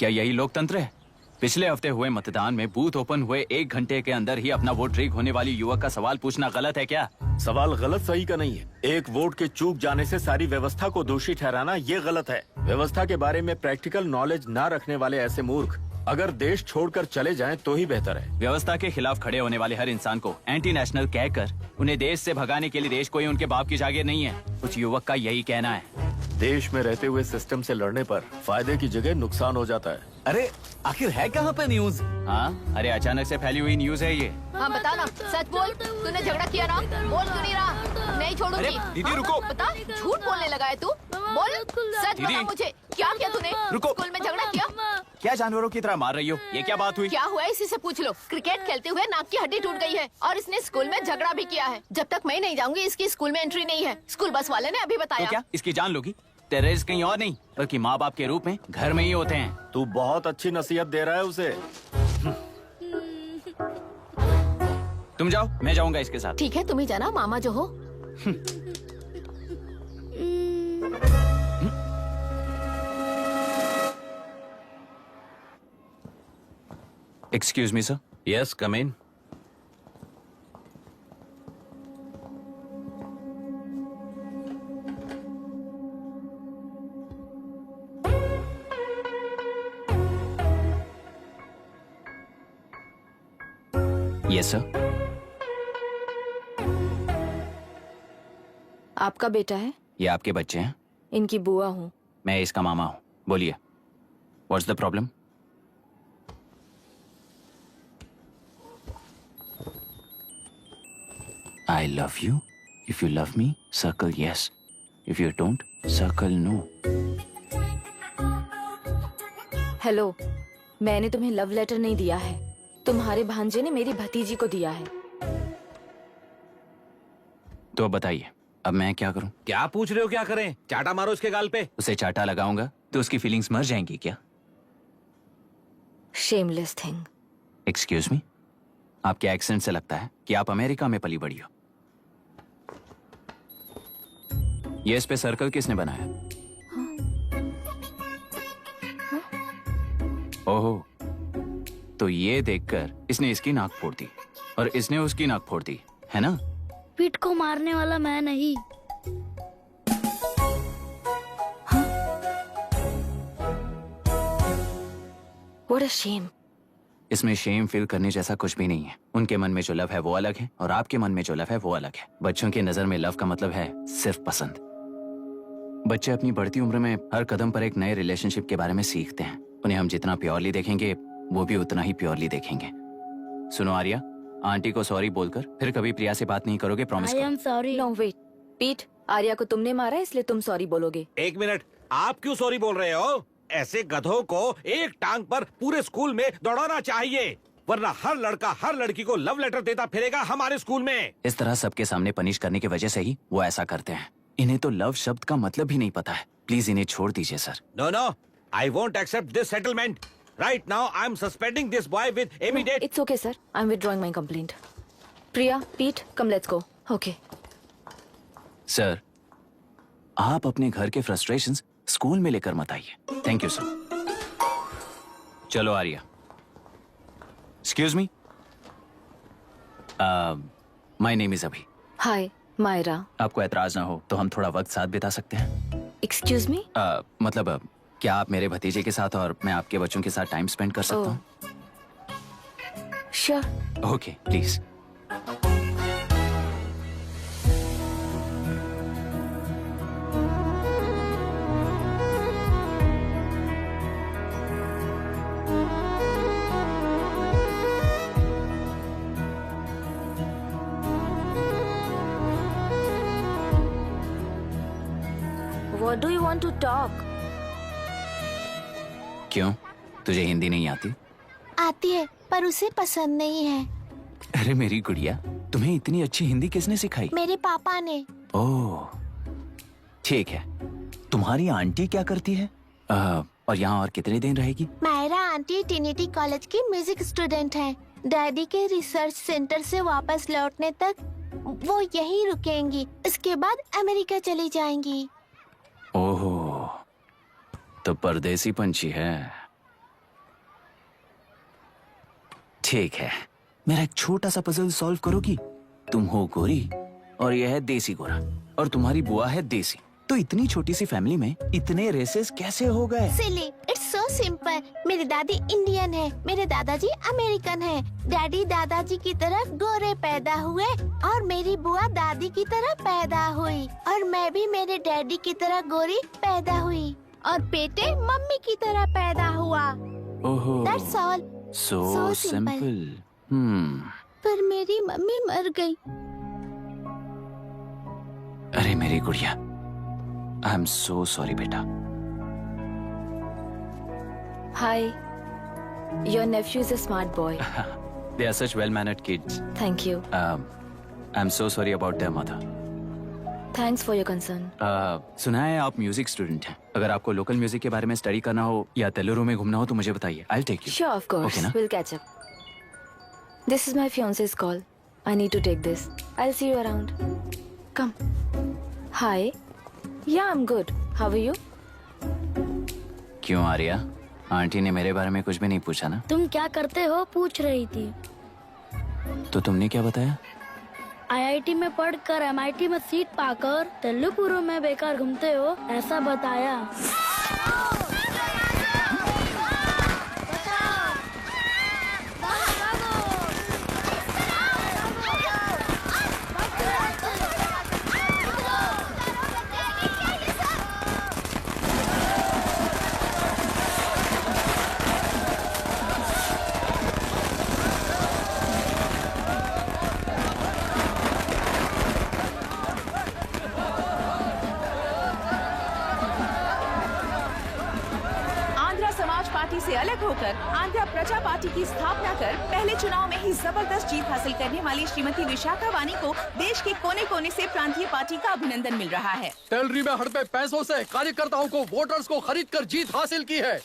क्या यही लोकतंत्र है? पिछले हफ्ते हुए मतदान में बूथ ओपन हुए 1 घंटे के अंदर ही अपना वोट रीक होने वाली युवक का सवाल पूछना गलत है क्या? सवाल गलत सही का नहीं है। एक वोट के चूक जाने से सारी व्यवस्था को दोषी ठहराना ये गलत है। व्यवस्था के बारे में प्रैक्टिकल नॉलेज ना रखने वाले ऐसे मूर्ख अगर देश छोड़कर चले जाएं तो ही बेहतर है। व्यवस्था के खिलाफ खड़े होने वाले हर इंसान को एंटी नेशनल कहकर उन्हें देश से भगाने के लिए देश कोई उनके बाप की जागीर नहीं है। कुछ युवक का यही कहना है। देश में रहते हुए सिस्टम से लड़ने पर फायदे की जगह नुकसान हो जाता है। अरे आखिर है कहाँ पे न्यूज? हाँ, अरे अचानक से फैली हुई न्यूज है ये। हाँ बता ना, सच बोल, तूने झगड़ा किया ना? बोल क्यों नहीं रहा? नहीं छोड़ूंगी। दीदी रुको। बता, झूठ बोलने लगा है तू? बोल, सच बता मुझे, क्या किया तूने? रुको। स्कूल में झगड़ा किया? क्या जानवरों की तरह मार रही हो? ये क्या बात हुई? क्या हुआ इसी से पूछ लो। क्रिकेट खेलते हुए नाक की हड्डी टूट गई है और इसने स्कूल में झगड़ा भी किया है। जब तक मैं नहीं जाऊंगी इसकी स्कूल में एंट्री नहीं है। स्कूल बस वाले ने अभी तो बताया। क्या इसकी जान लोगी? टेररिस्ट कहीं और नहीं बल्कि माँ बाप के रूप में घर में ही होते हैं। तू बहुत अच्छी नसीहत दे रहा है उसे। तुम जाओ, मैं जाऊंगा इसके साथ। ठीक है, तुम ही जाना, मामा जो हो। Excuse me sir. Yes come in. Yes sir. आपका बेटा है? ये आपके बच्चे हैं? इनकी बुआ हूँ। मैं इसका मामा हूँ। बोलिए, what's the problem? I love you. If you love me, circle yes. If you don't, circle no. Hello, मैंने तुम्हें लव लेटर नहीं दिया है। तुम्हारे भांजे ने मेरी भतीजी को दिया है। तो अब बताइए, अब मैं क्या करूं? क्या पूछ रहे हो? क्या करें? चाटा मारो इसके गाल पे। उसे चाटा लगाऊंगा तो उसकी फीलिंग्स मर जाएंगी क्या? Shameless thing. एक्सक्यूज मी, आपके एक्सेंट से लगता है कि आप अमेरिका में पली बड़ी हो। ये इस पे सर्कल किसने बनाया? ओहो, तो ये देखकर इसने इसकी नाक फोड़ दी और इसने उसकी नाक फोड़ दी, है ना? पीठ को मारने वाला मैं नहीं। What a shame. इसमें शेम फील करने जैसा कुछ भी नहीं है। उनके मन में जो लव है वो अलग है और आपके मन में जो लव है वो अलग है। बच्चों की नजर में लव का मतलब है सिर्फ पसंद। बच्चे अपनी बढ़ती उम्र में हर कदम पर एक नए रिलेशनशिप के बारे में सीखते हैं। उन्हें हम जितना प्योरली देखेंगे वो भी उतना ही प्योरली देखेंगे। सुनो आर्या, आंटी को सॉरी बोलकर फिर कभी प्रिया से बात नहीं करोगे, प्रॉमिस आई करो। Am sorry. No wait. पीट, आर्या को तुमने मारा इसलिए तुम सॉरी बोलोगे। एक मिनट, आप क्यों सॉरी बोल रहे हो? ऐसे गधों को एक टांग पर पूरे स्कूल में दौड़ाना चाहिए, वरना हर लड़का हर लड़की को लव लेटर देता फिरेगा हमारे स्कूल में। इस तरह सबके सामने पनिश करने की वजह से ही वो ऐसा करते हैं। इन्हें तो लव शब्द का मतलब ही नहीं पता है। प्लीज इन्हें छोड़ दीजिए sir. No no, I won't accept this settlement. Right now I am suspending this boy with immediate. It's okay sir. I'm withdrawing my complaint. Priya, पीट, come let's go. Okay. Sir, आप अपने घर के फ्रस्ट्रेशंस स्कूल में लेकर मत आइए। Thank you sir. चलो Arya. Excuse me, my name is Abhi. Hi, Myra. आपको एतराज ना हो तो हम थोड़ा वक्त साथ बिता सकते हैं? Excuse me? मतलब क्या आप मेरे भतीजे के साथ और मैं आपके बच्चों के साथ टाइम स्पेंड कर सकता हूँ? Sure. Okay, please. What do you want to talk? क्यों, तुझे हिंदी नहीं आती? आती है पर उसे पसंद नहीं है। अरे मेरी गुड़िया, तुम्हें इतनी अच्छी हिंदी किसने सिखाई? मेरे पापा ने। ओह, ठीक है। तुम्हारी आंटी क्या करती है? और यहाँ और कितने दिन रहेगी? मायरा आंटी ट्रिनिटी कॉलेज की म्यूजिक स्टूडेंट है। डैडी के रिसर्च सेंटर से वापस लौटने तक वो यहीं रुकेंगी। इसके बाद अमेरिका चली जाएंगी। ओहो, तो परदेसी पंछी है। ठीक है, मेरा एक छोटा सा पजल सॉल्व करोगी? तुम हो गोरी और यह है देसी गोरा और तुम्हारी बुआ है देसी, तो इतनी छोटी सी फैमिली में इतने रेसेस कैसे हो गए? सिली, इट्स सो सिंपल। मेरी दादी इंडियन है, मेरे दादाजी अमेरिकन है। डैडी दादाजी की तरह गोरे पैदा हुए और मेरी बुआ दादी की तरह पैदा हुई और मैं भी मेरे डैडी की तरह गोरी पैदा हुई और बेटे मम्मी की तरह पैदा हुआ। ओहो, that's all. So So simple. पर मेरी मम्मी मर गई। अरे मेरी गुड़िया, आई एम सो सॉरी बेटा। Hi, your nephew is a smart boy. They are such well-mannered kids. Thank you. I'm so sorry about their mother. Thanks for your concern. सुना है आप म्यूजिक स्टूडेंट हैं। अगर आपको लोकल म्यूजिक के बारे में स्टडी करना हो या तेलुरु में घूमना हो तो मुझे बताइए। I'll take you. Sure, of course. Okay, na? We'll catch up. This is my fiance's call. I need to take this. I'll see you around. Come. Hi. Yeah, I'm good. How are you? क्यों Arya? Aunty ने मेरे बारे में कुछ भी नहीं पूछा ना? तुम क्या करते हो पूछ रही थी। तो तुमने क्या बताया? आईआईटी में पढ़कर एमआईटी में सीट पाकर तेलुपुरु में बेकार घूमते हो ऐसा बताया। से अलग होकर आंध्र प्रजा पार्टी की स्थापना कर पहले चुनाव में ही जबरदस्त जीत हासिल करने वाली श्रीमती विशाखा वानी को देश के कोने कोने से प्रांतीय पार्टी का अभिनंदन मिल रहा है। टेलरी में हड़पे पैसों से कार्यकर्ताओं को वोटर्स को खरीद कर जीत हासिल की है।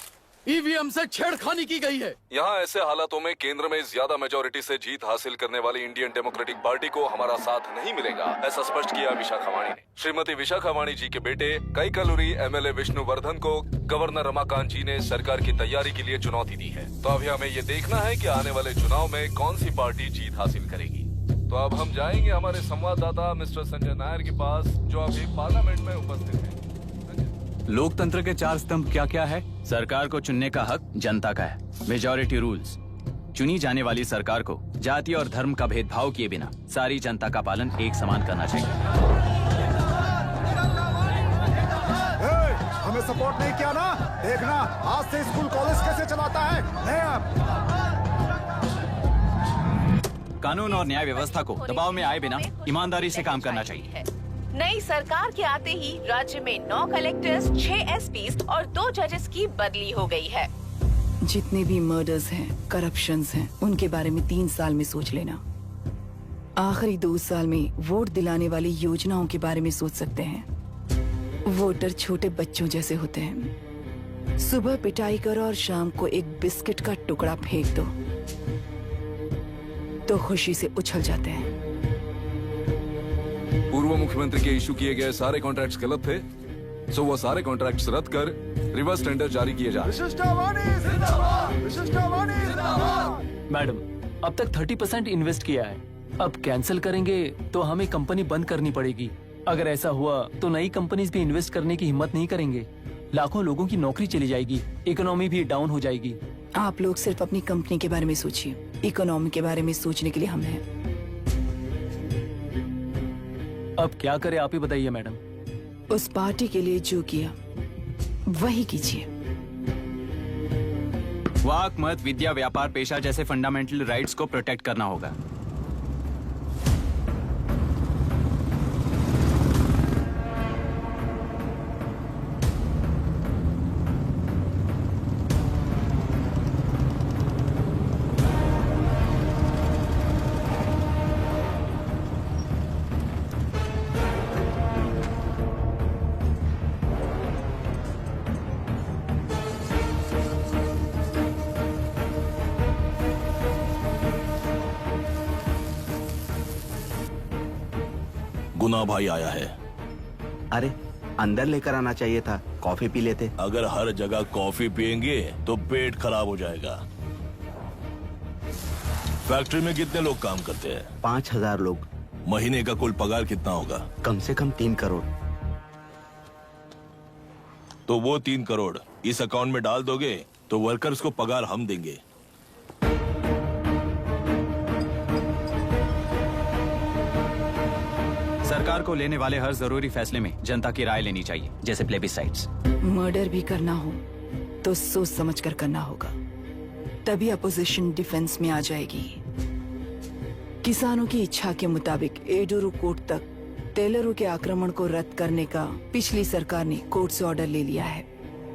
ईवीएम से छेड़खानी की गई है। यहाँ ऐसे हालातों में केंद्र में ज्यादा मेजोरिटी से जीत हासिल करने वाली इंडियन डेमोक्रेटिक पार्टी को हमारा साथ नहीं मिलेगा, ऐसा स्पष्ट किया विशाखा वाणी ने। श्रीमती विशाखा वाणी जी के बेटे कैकलुरी एमएलए विष्णुवर्धन को गवर्नर रमाकांत जी ने सरकार की तैयारी के लिए चुनौती दी है। तो अभी हमें ये देखना है कि आने वाले चुनाव में कौन सी पार्टी जीत हासिल करेगी। तो अब हम जाएंगे हमारे संवाददाता मिस्टर संजय नायर के पास, जो अभी पार्लियामेंट में उपस्थित है। लोकतंत्र के 4 स्तंभ क्या क्या है? सरकार को चुनने का हक जनता का है, मेजॉरिटी रूल्स। चुनी जाने वाली सरकार को जाति और धर्म का भेदभाव किए बिना सारी जनता का पालन एक समान करना चाहिए। हमें सपोर्ट नहीं किया ना, देखना आज से स्कूल कॉलेज कैसे चलाता है। कानून और न्याय व्यवस्था को दबाव में आए बिना ईमानदारी से काम करना चाहिए। नई सरकार के आते ही राज्य में 9 कलेक्टर्स, 6 एसपीज और 2 जजेस की बदली हो गई है। जितने भी मर्डर्स हैं, करप्शंस हैं, उनके बारे में 3 साल में सोच लेना। आखिरी 2 साल में वोट दिलाने वाली योजनाओं के बारे में सोच सकते हैं। वोटर छोटे बच्चों जैसे होते हैं। सुबह पिटाई करो और शाम को एक बिस्किट का टुकड़ा फेंक दो तो खुशी से उछल जाते हैं। पूर्व मुख्यमंत्री के इशू किए गए सारे कॉन्ट्रैक्ट्स गलत थे, सो वो सारे कॉन्ट्रैक्ट्स रद्द कर रिवर्स टेंडर जारी किए जा रहे हैं। मैडम, अब तक 30% इन्वेस्ट किया है, अब कैंसिल करेंगे तो हमें कंपनी बंद करनी पड़ेगी। अगर ऐसा हुआ तो नई कंपनीज भी इन्वेस्ट करने की हिम्मत नहीं करेंगे। लाखों लोगों की नौकरी चली जाएगी, इकोनॉमी भी डाउन हो जाएगी। आप लोग सिर्फ अपनी कंपनी के बारे में सोचिए, इकोनॉमी के बारे में सोचने के लिए हम हैं। अब क्या करें आप ही बताइए मैडम। उस पार्टी के लिए जो किया वही कीजिए। वाक, मत, विद्या, व्यापार, पेशा जैसे फंडामेंटल राइट्स को प्रोटेक्ट करना होगा। गुना भाई आया है। अरे अंदर लेकर आना चाहिए था, कॉफी पी लेते। अगर हर जगह कॉफी पियेंगे तो पेट खराब हो जाएगा। फैक्ट्री में कितने लोग काम करते हैं? 5000 लोग। महीने का कुल पगार कितना होगा? कम से कम 3 करोड़। तो वो 3 करोड़ इस अकाउंट में डाल दोगे तो वर्कर्स को पगार हम देंगे। सरकार को लेने वाले हर जरूरी फैसले में जनता की राय लेनी चाहिए, जैसे प्लेबिसाइड्स। मर्डर भी करना हो तो सोच समझ कर करना होगा, तभी अपोजिशन डिफेंस में आ जाएगी। किसानों की इच्छा के मुताबिक एडुरु कोर्ट तक टेलरों के आक्रमण को रद्द करने का पिछली सरकार ने कोर्ट से ऑर्डर ले लिया है।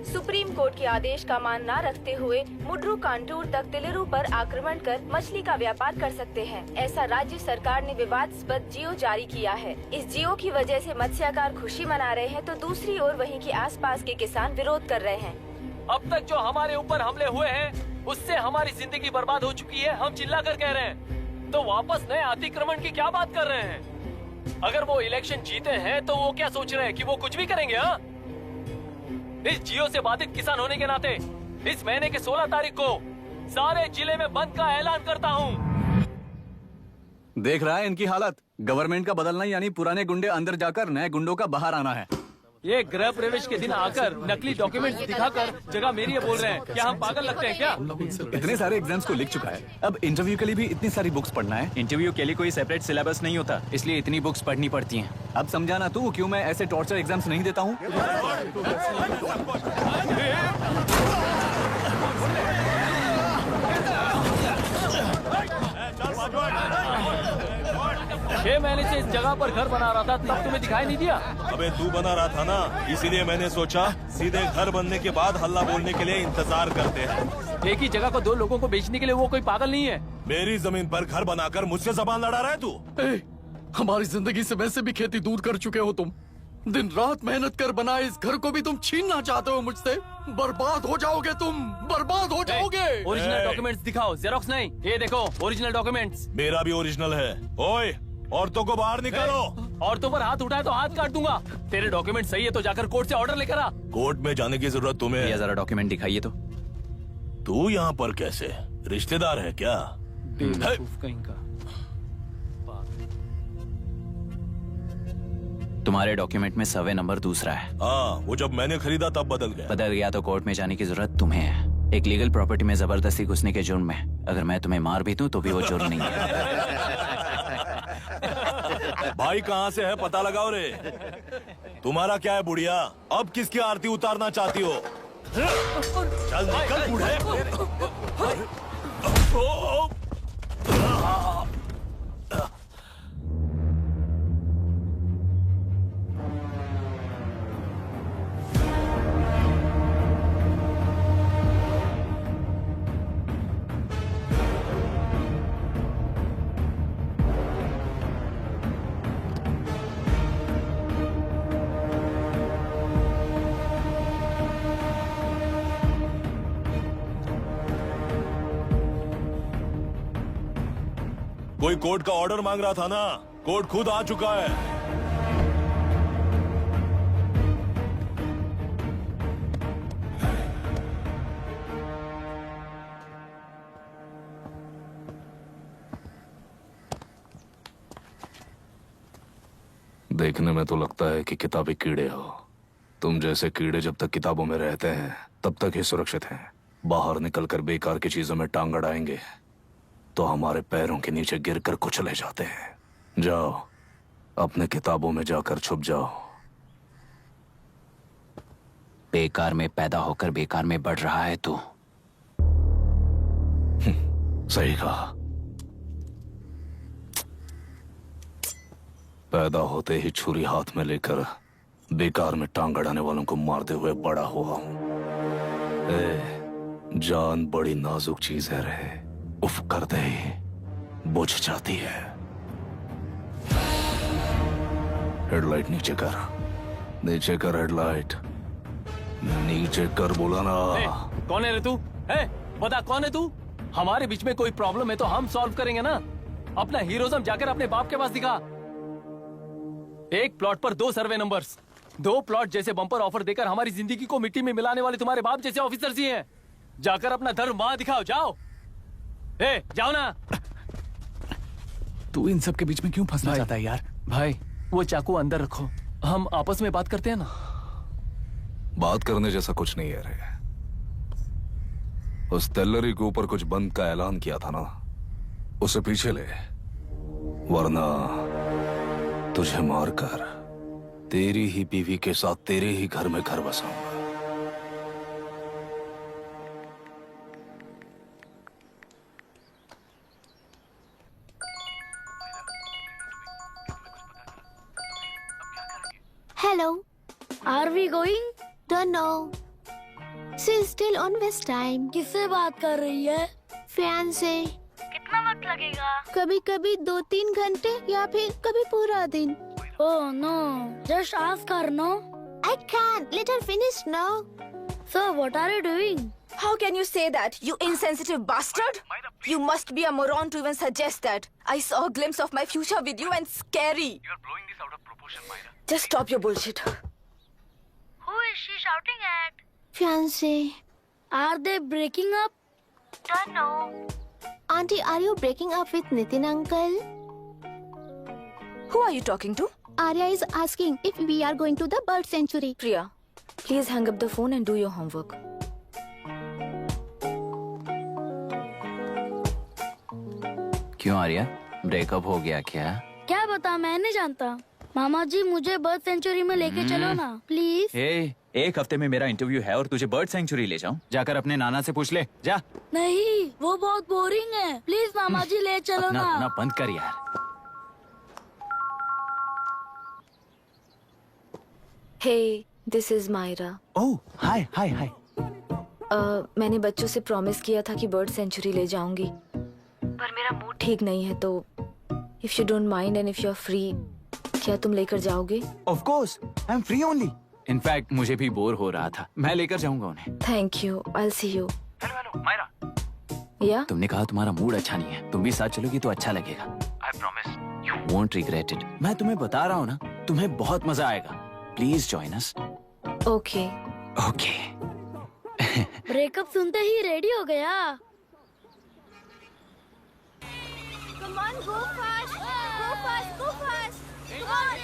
सुप्रीम कोर्ट के आदेश का मान न रखते हुए मुड्रू कांटूर तक टेलरों पर आक्रमण कर मछली का व्यापार कर सकते हैं, ऐसा राज्य सरकार ने विवादास्पद जियो जारी किया है। इस जियो की वजह से मत्स्यकार खुशी मना रहे हैं तो दूसरी ओर वहीं के आसपास के किसान विरोध कर रहे हैं। अब तक जो हमारे ऊपर हमले हुए हैं उससे हमारी जिंदगी बर्बाद हो चुकी है, हम चिल्ला कर कह रहे हैं, तो वापस नए अतिक्रमण की क्या बात कर रहे हैं? अगर वो इलेक्शन जीते हैं तो वो क्या सोच रहे हैं कि वो कुछ भी करेंगे? हाँ, इस जियो से बाधित किसान होने के नाते इस महीने के 16 तारीख को सारे जिले में बंद का ऐलान करता हूँ। देख रहा है इनकी हालत। गवर्नमेंट का बदलना यानी पुराने गुंडे अंदर जाकर नए गुंडों का बाहर आना है। ये गृह प्रवेश के दिन आकर नकली डॉक्यूमेंट दिखाकर जगह मेरी है बोल रहे हैं। क्या हम पागल लगते हैं क्या? इतने सारे एग्जाम्स को लिख चुका है, अब इंटरव्यू के लिए भी इतनी सारी बुक्स पढ़ना है। इंटरव्यू के लिए कोई सेपरेट सिलेबस नहीं होता, इसलिए इतनी बुक्स पढ़नी पड़ती हैं। अब समझाना तू क्यों मैं ऐसे टॉर्चर एग्जाम्स नहीं देता हूँ। 6 महीने से इस जगह पर घर बना रहा था, तब तुम्हें दिखाई नहीं दिया? अबे तू बना रहा था ना, इसीलिए मैंने सोचा सीधे घर बनने के बाद हल्ला बोलने के लिए इंतजार करते हैं। एक ही जगह को 2 लोगों को बेचने के लिए वो कोई पागल नहीं है। मेरी जमीन पर घर बनाकर मुझसे जबान लड़ा रहा है तू। हमारी जिंदगी से वैसे भी खेती दूर कर चुके हो तुम। दिन रात मेहनत कर बनाए इस घर को भी तुम छीनना चाहते हो मुझसे। बर्बाद हो जाओगे तुम, बर्बाद हो जाओगे। ओरिजिनल डॉक्यूमेंट्स दिखाओ, जेरोक्स नहीं। ये देखो ओरिजिनल डॉक्यूमेंट्स। मेरा भी ओरिजिनल है। ओए, औरतों को बाहर निकालो। औरतों पर हाथ उठाए तो हाथ काट दूंगा। तेरे डॉक्यूमेंट सही है तो जाकर कोर्ट से ऑर्डर लेकर आ। कोर्ट में जाने की जरूरत तुम्हें? ये जरा डॉक्यूमेंट दिखाइए तो। तू यहाँ पर कैसे? रिश्तेदार है क्या? कहीं का। तुम्हारे डॉक्यूमेंट में सर्वे नंबर दूसरा है। हाँ, वो जब मैंने खरीदा तब बदल गया तो कोर्ट में जाने की जरूरत तुम्हें है। एक लीगल प्रॉपर्टी में जबरदस्ती घुसने के जुर्म में अगर मैं तुम्हें मार भी दूं तो भी वो जुर्म नहीं है। भाई कहाँ से है पता लगाओ रे। तुम्हारा क्या है बुढ़िया? अब किसकी आरती उतारना चाहती हो? चल निकल बूढ़े। कोई कोर्ट का ऑर्डर मांग रहा था ना, कोर्ट खुद आ चुका है। देखने में तो लगता है कि किताबी कीड़े हो। तुम जैसे कीड़े जब तक किताबों में रहते हैं तब तक ही सुरक्षित हैं। बाहर निकलकर बेकार की चीजों में टांग अड़ाएंगे तो हमारे पैरों के नीचे गिरकर कुचले जाते हैं। जाओ, अपने किताबों में जाकर छुप जाओ। बेकार में पैदा होकर बेकार में बढ़ रहा है तू। सही कहा। पैदा होते ही छुरी हाथ में लेकर बेकार में टांग अड़ाने वालों को मारते हुए बड़ा हुआ हूं। जान बड़ी नाजुक चीज है रे, उफ करते ही बुझ जाती है। हेडलाइट नीचे कर, नीचे कर हेडलाइट, नीचे कर बोला ना। कौन है रे तू? बता कौन है तू? हमारे बीच में कोई प्रॉब्लम है तो हम सॉल्व करेंगे ना। अपना हीरोइज्म जाकर अपने बाप के पास दिखा। एक प्लॉट पर 2 सर्वे नंबर्स, 2 प्लॉट जैसे बम्पर ऑफर देकर हमारी जिंदगी को मिट्टी में मिलाने वाले तुम्हारे बाप जैसे ऑफिसर्स ही हैं। जाकर अपना धर्म वहां दिखाओ, जाओ। जाओ ना। तू इन सब के बीच में क्यों फंसना चाहता है यार? भाई वो चाकू अंदर रखो, हम आपस में बात करते हैं ना। बात करने जैसा कुछ नहीं है रे। उस तेलरी के ऊपर कुछ बंद का ऐलान किया था ना, उसे पीछे ले, वरना तुझे मारकर तेरी ही बीवी के साथ तेरे ही घर में घर बसाऊंगा। Hello. Are we going? Don't know. She's still on West time. किससे बात कर रही है? Fiance. कितना वक्त लगेगा? कभी कभी 2-3 घंटे या फिर कभी पूरा दिन. Oh no, just ask her, no? I can't. Let her finish now. So what are you doing? How can you say that, you insensitive bastard? You must be a moron to even suggest that. I saw a glimpse of my future with you and scary. You're blowing this out of proportion, Myra. Just stop your bullshit. Who is she shouting at? Fiance. Are they breaking up? Don't know. Auntie, are you breaking up with Nitin uncle? Who are you talking to? Arya is asking if we are going to the bird sanctuary. Priya, please hang up the phone and do your homework. क्यों Arya, breakup हो गया क्या? क्या बता, मैं नहीं जानता। मामा जी मुझे बर्ड सेंचुरी में लेके चलो ना प्लीज। एक हफ्ते में मेरा इंटरव्यू है और तुझे बर्ड सेंचुरी ले जाऊं? जाकर अपने नाना से पूछ ले, जा। नहीं, वो बहुत बोरिंग है, प्लीज मामा जी ले चलो अपना ना। अपना बंद कर यार। Hey, this is Myra. ओह, हाय हाय हाय। मैंने बच्चों से प्रॉमिस किया था कि बर्ड सेंचुरी ले जाऊंगी, पर मेरा मूड ठीक नहीं है, तो if you don't mind and if you are free, क्या तुम लेकर जाओगे? Of course, I am free only. In fact मुझे भी बोर हो रहा था, मैं लेकर जाऊंगा उन्हें। Thank you, I will see you. Hello Myra. या तुमने कहा तुम्हारा मूड अच्छा नहीं है, तुम भी साथ चलोगी तो अच्छा लगेगा। I promise You won't regret it. मैं तुम्हें बता रहा हूँ ना, तुम्हें बहुत मजा आएगा। Please join us. Okay. Okay. Breakup सुनते ही रेडी हो गया। Come on, go fast. Go fast. Go fast. Come on.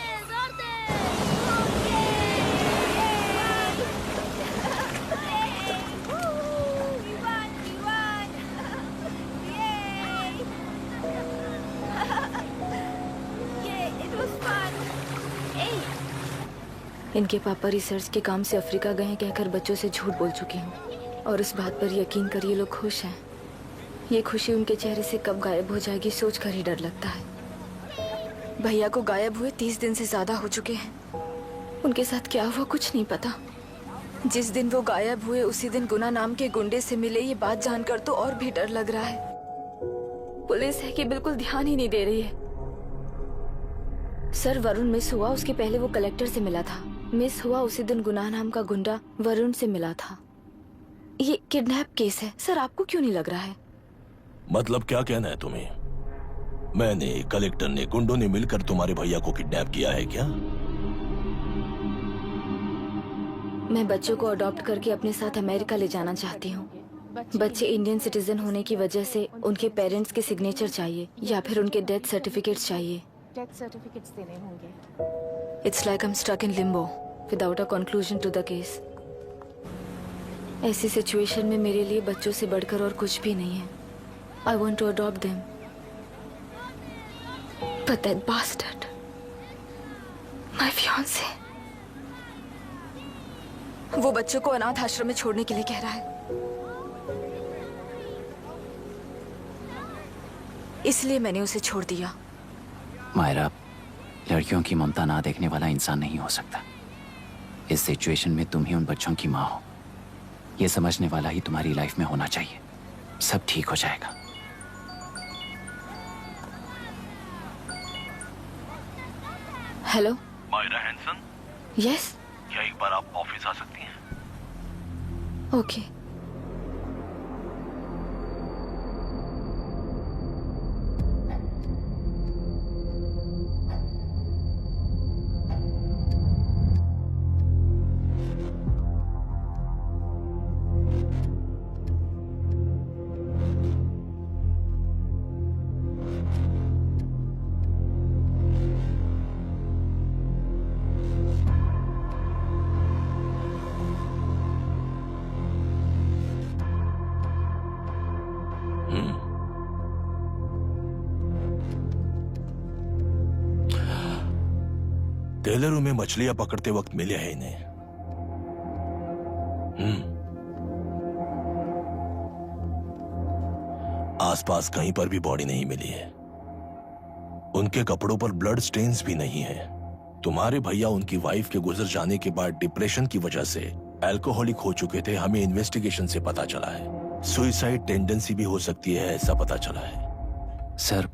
इनके पापा रिसर्च के काम से अफ्रीका गए हैं कहकर बच्चों से झूठ बोल चुकी हूँ, और इस बात पर यकीन कर ये लोग खुश हैं। ये खुशी उनके चेहरे से कब गायब हो जाएगी सोच कर ही डर लगता है। भैया को गायब हुए 30 दिन से ज्यादा हो चुके हैं। उनके साथ क्या हुआ कुछ नहीं पता। जिस दिन वो गायब हुए उसी दिन गुना नाम के गुंडे से मिले, ये बात जानकर तो और भी डर लग रहा है। पुलिस है कि बिल्कुल ध्यान ही नहीं दे रही है। सर वरुण मिस हुआ, उसके पहले वो कलेक्टर से मिला था। मिस हुआ उसी दिन गुनाह नाम का गुंडा वरुण से मिला था। ये किडनैप केस है सर, आपको क्यों नहीं लग रहा है? मतलब क्या कहना है तुम्हें? मैंने, कलेक्टर ने, गुंडों ने मिलकर तुम्हारे भैया को किडनैप किया है क्या? मैं बच्चों को अडॉप्ट करके अपने साथ अमेरिका ले जाना चाहती हूँ। बच्चे इंडियन सिटीजन होने की वजह से उनके पेरेंट्स के सिग्नेचर चाहिए या फिर उनके डेथ सर्टिफिकेट्स चाहिए। डेथ सर्टिफिकेट्स देने होंगे। It's like I'm stuck in limbo without a conclusion to the case. ऐसी सिचुएशन में मेरे लिए बच्चों से बढ़कर और कुछ भी नहीं है। I want to adopt them. But that bastard, my fiancé, वो बच्चों को अनाथ आश्रम में छोड़ने के लिए कह रहा है। इसलिए मैंने उसे छोड़ दिया। मायरा, लड़कियों की ममता ना देखने वाला इंसान नहीं हो सकता। इस सिचुएशन में तुम ही उन बच्चों की माँ हो, ये समझने वाला ही तुम्हारी लाइफ में होना चाहिए। सब ठीक हो जाएगा। Hello Myra Hansen? यस। क्या एक बार आप ऑफिस आ सकती हैं? ओके। टेलरू में मछलियां पकड़ते वक्त मिले हैं इन्हें। आसपास कहीं पर भी बॉडी नहीं मिली है। उनके कपड़ों पर ब्लड स्टेन्स भी नहीं है। तुम्हारे भैया उनकी वाइफ के गुजर जाने के बाद डिप्रेशन की वजह से अल्कोहलिक हो चुके थे। हमें इन्वेस्टिगेशन से पता चला है सुसाइड टेंडेंसी भी हो सकती है, ऐसा पता चला है। सर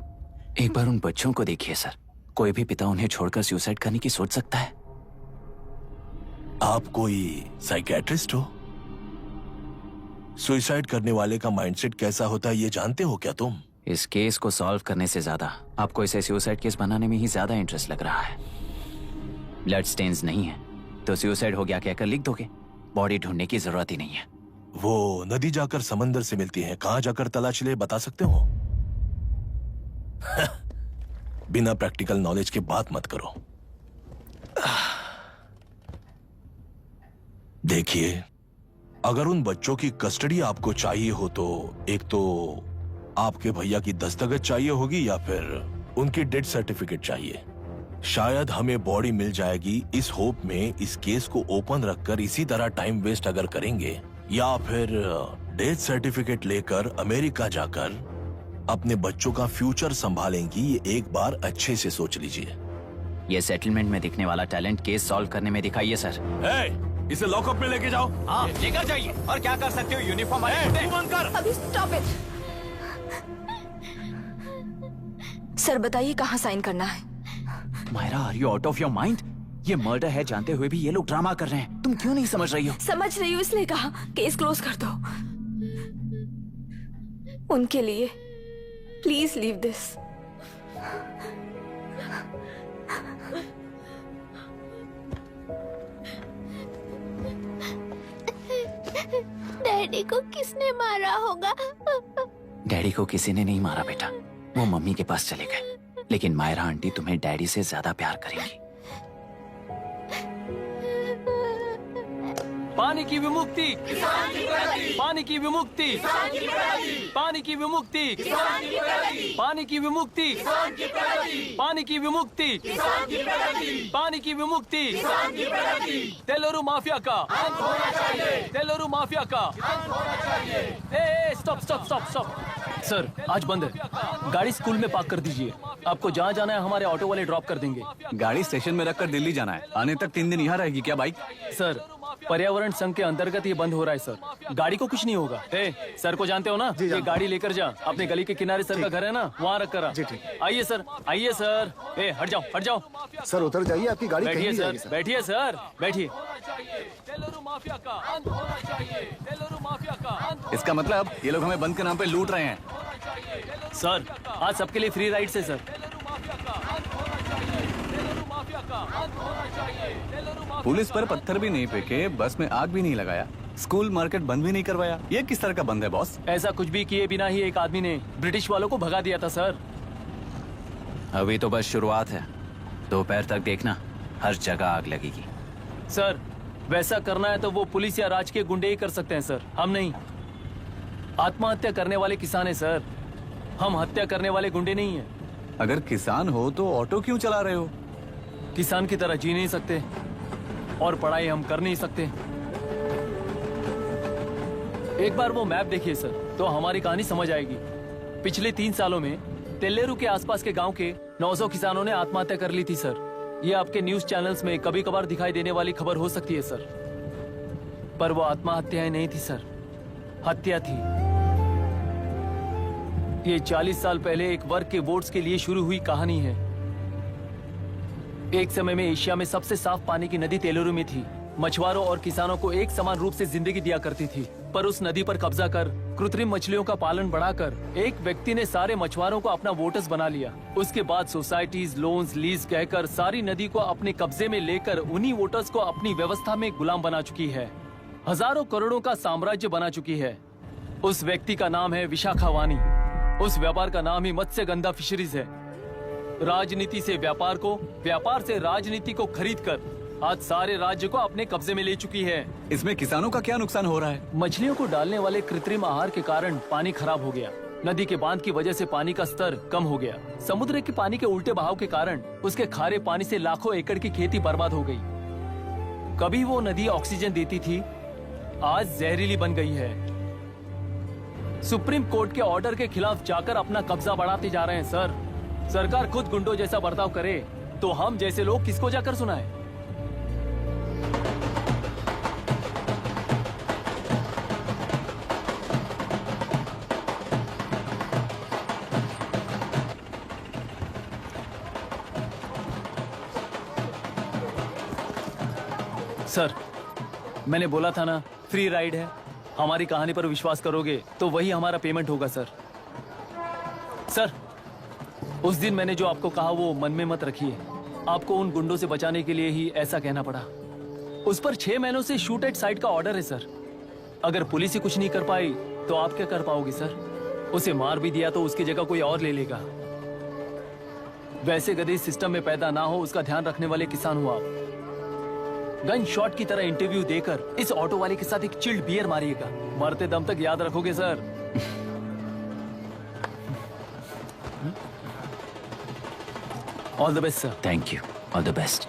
एक बार उन बच्चों को देखिए सर, कोई भी पिता उन्हें छोड़कर सुसाइड करने की सोच सकता है? आप कोई साइकियाट्रिस्ट हो? सुसाइड करने वाले का माइंडसेट कैसा होता है ये जानते हो क्या तुम? इस केस को सॉल्व करने से ज्यादा आपको इसे सुसाइड केस बनाने में ही ज्यादा इंटरेस्ट लग रहा है। ब्लड स्टेन्स नहीं है तो सुसाइड हो गया कहकर लिख दोगे। बॉडी ढूंढने की जरूरत ही नहीं है। वो नदी जाकर समंदर से मिलती है, कहां जाकर तलाश ले बता सकते हो? बिना प्रैक्टिकल नॉलेज के बात मत करो। देखिए, अगर उन बच्चों की कस्टडी आपको चाहिए हो तो एक तो आपके भैया की दस्तखत चाहिए होगी या फिर उनकी डेथ सर्टिफिकेट चाहिए। शायद हमें बॉडी मिल जाएगी इस होप में इस केस को ओपन रखकर इसी तरह टाइम वेस्ट अगर करेंगे, या फिर डेथ सर्टिफिकेट लेकर अमेरिका जाकर अपने बच्चों का फ्यूचर संभालेंगी, ये एक बार अच्छे से सोच लीजिए। ये सेटलमेंट में दिखने वाला टैलेंट केस सॉल्व करने में दिखाइए सर। इसे लॉकअप में लेके जाओ। हाँ, लेकर जाइए। और क्या कर सकते हो? यूनिफॉर्म बंद कर। अभी स्टॉप इट। सर बताइए कहाँ साइन करना है? Myra, are you out of your mind? ये मर्डर है जानते हुए भी ये लोग ड्रामा कर रहे हैं। तुम क्यों नहीं समझ रही हो? समझ रही हूँ, इसलिए कहा केस क्लोज कर दो। उनके लिए प्लीज लीव दिस। डैडी को किसने मारा होगा? डैडी को किसी ने नहीं मारा बेटा, वो मम्मी के पास चले गए। लेकिन मायरा आंटी तुम्हें डैडी से ज्यादा प्यार करेंगी। पानी की विमुक्ति, पानी की विमुक्ति, पानी की विमुक्ति, पानी की विमुक्ति, पानी की विमुक्ति, पानी की विमुक्ति, तेलुरु माफिया का, तेलुरु माफिया का। Stop stop stop stop. Sir आज बंद है, गाड़ी स्कूल में पार्क कर दीजिए। आपको जहाँ जाना है हमारे ऑटो वाले ड्रॉप कर देंगे। गाड़ी स्टेशन में रखकर दिल्ली जाना है, आने तक 3 दिन यहाँ रहेगी क्या बाइक? सर पर्यावरण संघ के अंतर्गत ये बंद हो रहा है सर, गाड़ी को कुछ नहीं होगा। सर को जानते हो ना? ये गाड़ी लेकर जा, अपने गली के किनारे सर का घर है ना, वहाँ रख कर। आइए सर, आइए सर। हट जाओ, हट जाओ। सर उतर जाइए, आपकी गाड़ी बैठिए कहीं सर, बैठिए सर, बैठिए। इसका मतलब ये लोग हमें बंद के नाम पे लूट रहे हैं। सर आज सबके लिए फ्री राइड है सर। पुलिस पर पत्थर भी नहीं फेंके, बस में आग भी नहीं लगाया, स्कूल मार्केट बंद भी नहीं करवाया। ये किस तरह का बंद है बॉस? ऐसा कुछ भी किए बिना ही एक आदमी ने ब्रिटिश वालों को भगा दिया था सर। अभी तो बस शुरुआत है, दोपहर तक देखना हर जगह आग लगेगी। सर वैसा करना है तो वो पुलिस या राज के गुंडे ही कर सकते हैं सर, हम नहीं। आत्महत्या करने वाले किसान है सर, हम हत्या करने वाले गुंडे नहीं है। अगर किसान हो तो ऑटो क्यों चला रहे हो? किसान की तरह जी नहीं सकते और पढ़ाई हम कर नहीं सकते। एक बार वो मैप देखिए सर तो हमारी कहानी समझ आएगी। पिछले 3 सालों में तेल्लेरू के आसपास के गांव के 900 किसानों ने आत्महत्या कर ली थी सर। ये आपके न्यूज चैनल्स में कभी कभार दिखाई देने वाली खबर हो सकती है सर, पर वो आत्महत्याएं नहीं थी सर, हत्या थी। ये 40 साल पहले एक वर्ग के वोट्स के लिए शुरू हुई कहानी है। एक समय में एशिया में सबसे साफ पानी की नदी तेलुरु में थी। मछुआरों और किसानों को एक समान रूप से जिंदगी दिया करती थी, पर उस नदी पर कब्जा कर कृत्रिम मछलियों का पालन बढ़ाकर एक व्यक्ति ने सारे मछुआरों को अपना वोटर्स बना लिया। उसके बाद सोसाइटीज, लोन्स, लीज कहकर सारी नदी को अपने कब्जे में लेकर उन्हीं वोटर्स को अपनी व्यवस्था में गुलाम बना चुकी है। हजारों करोड़ों का साम्राज्य बना चुकी है। उस व्यक्ति का नाम है विशाखावानी। उस व्यापार का नाम ही मत्स्यगंधा फिशरीज है। राजनीति से व्यापार को, व्यापार से राजनीति को खरीदकर आज सारे राज्य को अपने कब्जे में ले चुकी है। इसमें किसानों का क्या नुकसान हो रहा है? मछलियों को डालने वाले कृत्रिम आहार के कारण पानी खराब हो गया। नदी के बांध की वजह से पानी का स्तर कम हो गया। समुद्र के पानी के उल्टे बहाव के कारण उसके खारे पानी से लाखों एकड़ की खेती बर्बाद हो गई। कभी वो नदी ऑक्सीजन देती थी, आज जहरीली बन गई है। सुप्रीम कोर्ट के ऑर्डर के खिलाफ जाकर अपना कब्जा बढ़ाते जा रहे हैं सर। सरकार खुद गुंडों जैसा बर्ताव करे तो हम जैसे लोग किसको जाकर सुनाएं? सर, मैंने बोला था ना, फ्री राइड है। हमारी कहानी पर विश्वास करोगे तो वही हमारा पेमेंट होगा सर। सर, उस दिन मैंने जो आपको कहा वो मन में मत रखिए। आपको उन गुंडों से बचाने के लिए ही ऐसा कहना पड़ा। उस पर 6 महीनों से शूट एट साइट का ऑर्डर है सर। अगर पुलिस ही कुछ नहीं कर पाई तो आप क्या कर पाओगे सर? उसे मार भी दिया तो उसकी जगह कोई और ले लेगा। वैसे गधे सिस्टम में पैदा ना हो उसका ध्यान रखने वाले किसान हो आप। गन शॉट की तरह इंटरव्यू देकर इस ऑटो वाले के साथ एक चिल्ड बियर मारिएगा। मरते दम तक याद रखोगे sir. All the best sir. Thank you. All the best.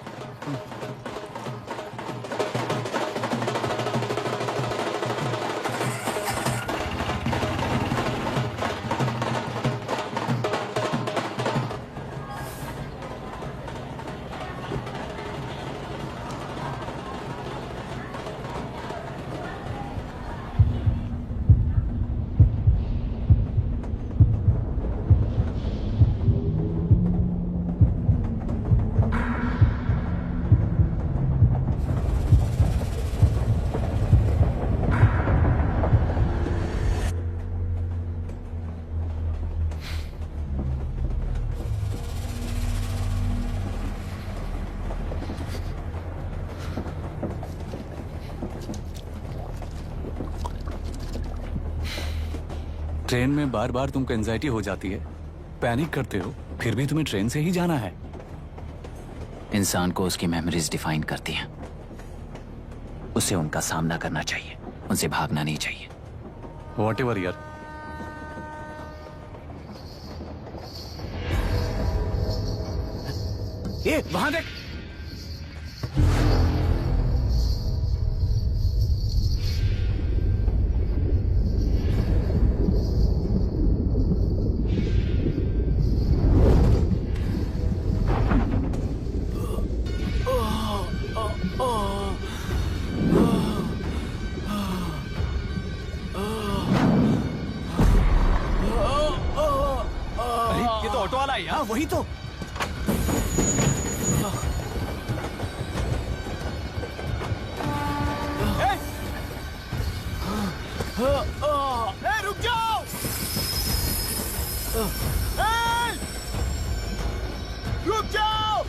Train में बार बार तुमको एंजाइटी हो जाती है, पैनिक करते हो, फिर भी तुम्हें ट्रेन से ही जाना है। इंसान को उसकी मेमोरीज डिफाइन करती हैं। उसे उनका सामना करना चाहिए, उनसे भागना नहीं चाहिए। व्हाटएवर यार। ये वहां देख। वही तो। रुक जाओ। रुक जाओ।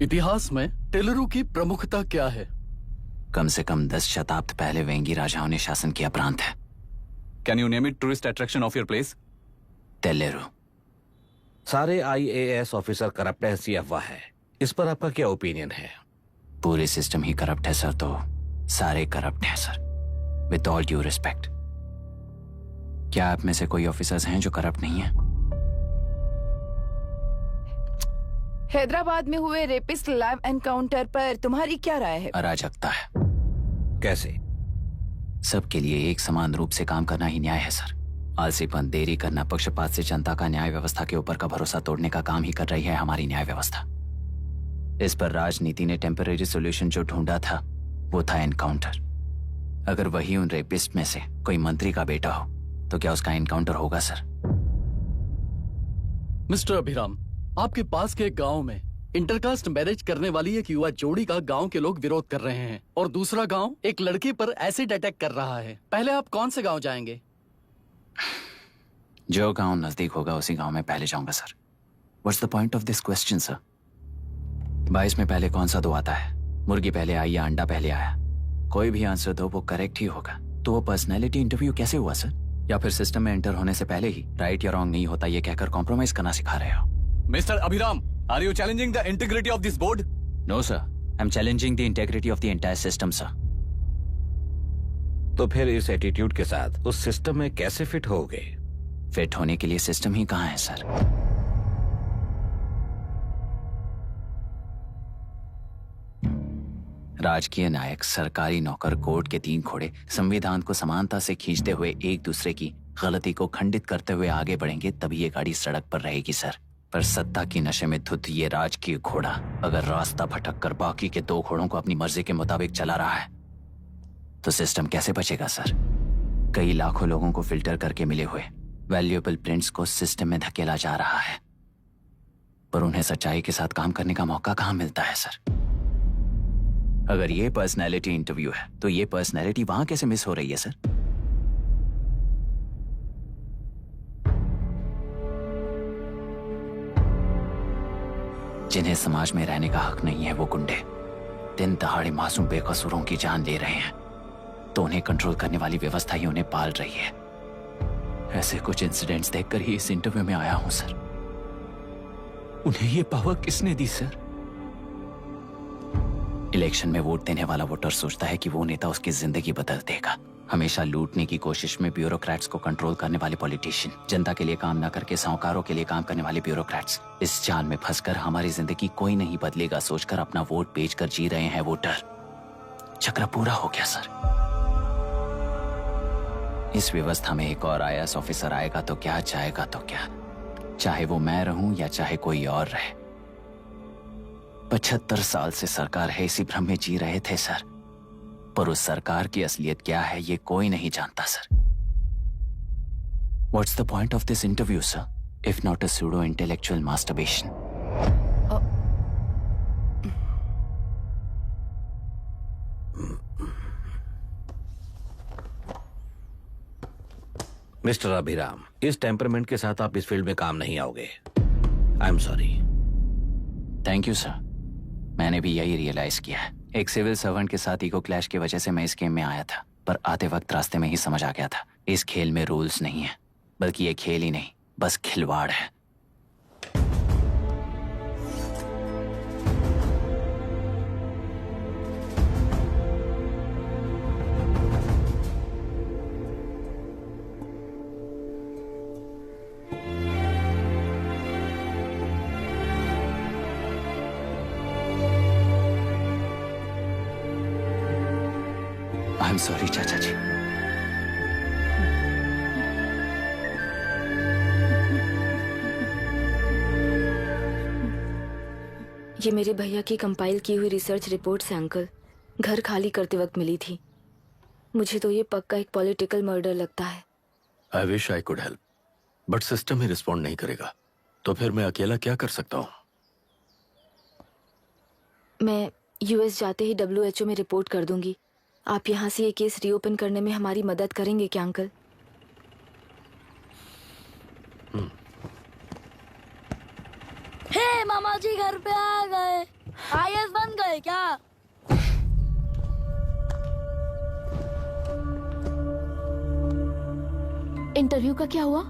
इतिहास में टेलरों की प्रमुखता क्या है? कम से कम 10 शताब्दी पहले वेंगी राजाओं ने शासन किया प्रांत है। Can you name it tourist attraction of your place? टेलेरो। सारे IAS ऑफिसर करप्ट है, ऐसी अफवाह है। इस पर आपका क्या ओपिनियन है? पूरे सिस्टम ही करप्ट है सर, तो सारे करप्ट हैं sir. With all due respect, क्या आप में से कोई ऑफिसर्स हैं जो करप्ट नहीं है? हैदराबाद में हुए रेपिस्ट लाइव एनकाउंटर पर तुम्हारी क्या राय है? अराजकता है। कैसे? सबके लिए एक समान रूप से काम करना ही न्याय है सर। आलसीपन, देरी करना, पक्षपात से जनता का न्याय व्यवस्था के ऊपर का भरोसा तोड़ने का काम ही कर रही है हमारी न्याय व्यवस्था। इस पर राजनीति ने टेम्परेरी सोल्यूशन जो ढूंढा था वो था एनकाउंटर। अगर वही उन रेपिस्ट में से कोई मंत्री का बेटा हो तो क्या उसका एनकाउंटर होगा सर? मिस्टर अभिराम, आपके पास के एक गांव में इंटरकास्ट मैरिज करने वाली एक युवा जोड़ी का गांव के लोग विरोध कर रहे हैं और दूसरा गांव एक लड़की पर एसिड अटैक कर रहा है। पहले आप कौन से गांव जाएंगे? जो गांव नजदीक होगा उसी गांव में पहले जाऊंगा sir. What's the point of this question sir? 22 में पहले कौन सा दो आता है? मुर्गी पहले आई या अंडा पहले आया? कोई भी आंसर दो वो करेक्ट ही होगा। तो वो पर्सनैलिटी इंटरव्यू कैसे हुआ सर? या फिर सिस्टम में एंटर होने से पहले ही राइट या रॉन्ग नहीं होता ये कहकर कॉम्प्रोमाइज करना सिखा रहे हो? Mister Abhiram, are you challenging the integrity of this board? No sir, I am challenging the integrity of the entire system sir. तो फिर इस एटीट्यूड के साथ उस सिस्टम में कैसे फिट होगे? फिट होने के लिए सिस्टम ही कहाँ है सर? राजकीय नायक, सरकारी नौकर, कोर्ट के 3 घोड़े संविधान को समानता से खींचते हुए एक दूसरे की गलती को खंडित करते हुए आगे बढ़ेंगे तभी ये गाड़ी सड़क पर रहेगी सर। पर सत्ता की नशे में धुत ये राजकीय घोड़ा अगर रास्ता भटक कर बाकी के 2 घोड़ों को अपनी मर्जी के मुताबिक चला रहा है तो सिस्टम कैसे बचेगा सर? कई लाखों लोगों को फिल्टर करके मिले हुए वैल्यूएबल प्रिंट्स को सिस्टम में धकेला जा रहा है, पर उन्हें सच्चाई के साथ काम करने का मौका कहां मिलता है सर? अगर ये पर्सनैलिटी इंटरव्यू है तो ये पर्सनैलिटी वहां कैसे मिस हो रही है सर? जिन्हें समाज में रहने का हक नहीं है वो गुंडे दिन दहाड़े मासूम बेकसूरों की जान ले रहे हैं तो उन्हें कंट्रोल करने वाली व्यवस्था ही उन्हें पाल रही है। ऐसे कुछ इंसिडेंट्स देखकर ही इस इंटरव्यू में आया हूं सर। उन्हें ये पावर किसने दी सर? इलेक्शन में वोट देने वाला वोटर सोचता है कि वो नेता उसकी जिंदगी बदल देगा। हमेशा लूटने की कोशिश में ब्यूरोक्रेट्स को कंट्रोल करने वाले पॉलिटिशियन, जनता के लिए काम न करके साहूकारों के लिए काम करने वाले ब्यूरोक्रेट्स, इस जाल में फंसकर हमारी जिंदगी कोई नहीं बदलेगा सोचकर अपना वोट बेचकर जी रहे हैं वोटर। चक्र पूरा हो गया सर। इस व्यवस्था में एक और IAS ऑफिसर आएगा तो क्या, जाएगा तो क्या, चाहे वो मैं रहूं या चाहे कोई और रहे। 75 साल से सरकार है इसी भ्रम में जी रहे थे सर, पर उस सरकार की असलियत क्या है ये कोई नहीं जानता sir. What's the point of this interview, sir, if not a pseudo-intellectual masturbation? Mister Abhiram, इस टेम्परमेंट के साथ आप इस फील्ड में काम नहीं आओगे। आई am sorry. Thank you sir. मैंने भी यही रियलाइज किया है। एक सिविल सर्वेंट के साथ ईगो क्लैश की वजह से मैं इस गेम में आया था, पर आते वक्त रास्ते में ही समझ आ गया था इस खेल में रूल्स नहीं है, बल्कि ये खेल ही नहीं बस खिलवाड़ है। आई एम सॉरी चाचा जी। ये मेरे भैया की कंपाइल की हुई रिसर्च रिपोर्ट से अंकल, घर खाली करते वक्त मिली थी। मुझे तो ये पक्का एक पॉलिटिकल मर्डर लगता है। I wish I could help, but system he respond नहीं करेगा, तो फिर मैं अकेला क्या कर सकता हूँ? मैं US जाते ही WHO में रिपोर्ट कर दूंगी। आप यहाँ से ये केस रीओपन करने में हमारी मदद करेंगे क्या अंकल? हे मामा जी घर पे आ गए। IAS बन गए क्या? इंटरव्यू का क्या हुआ?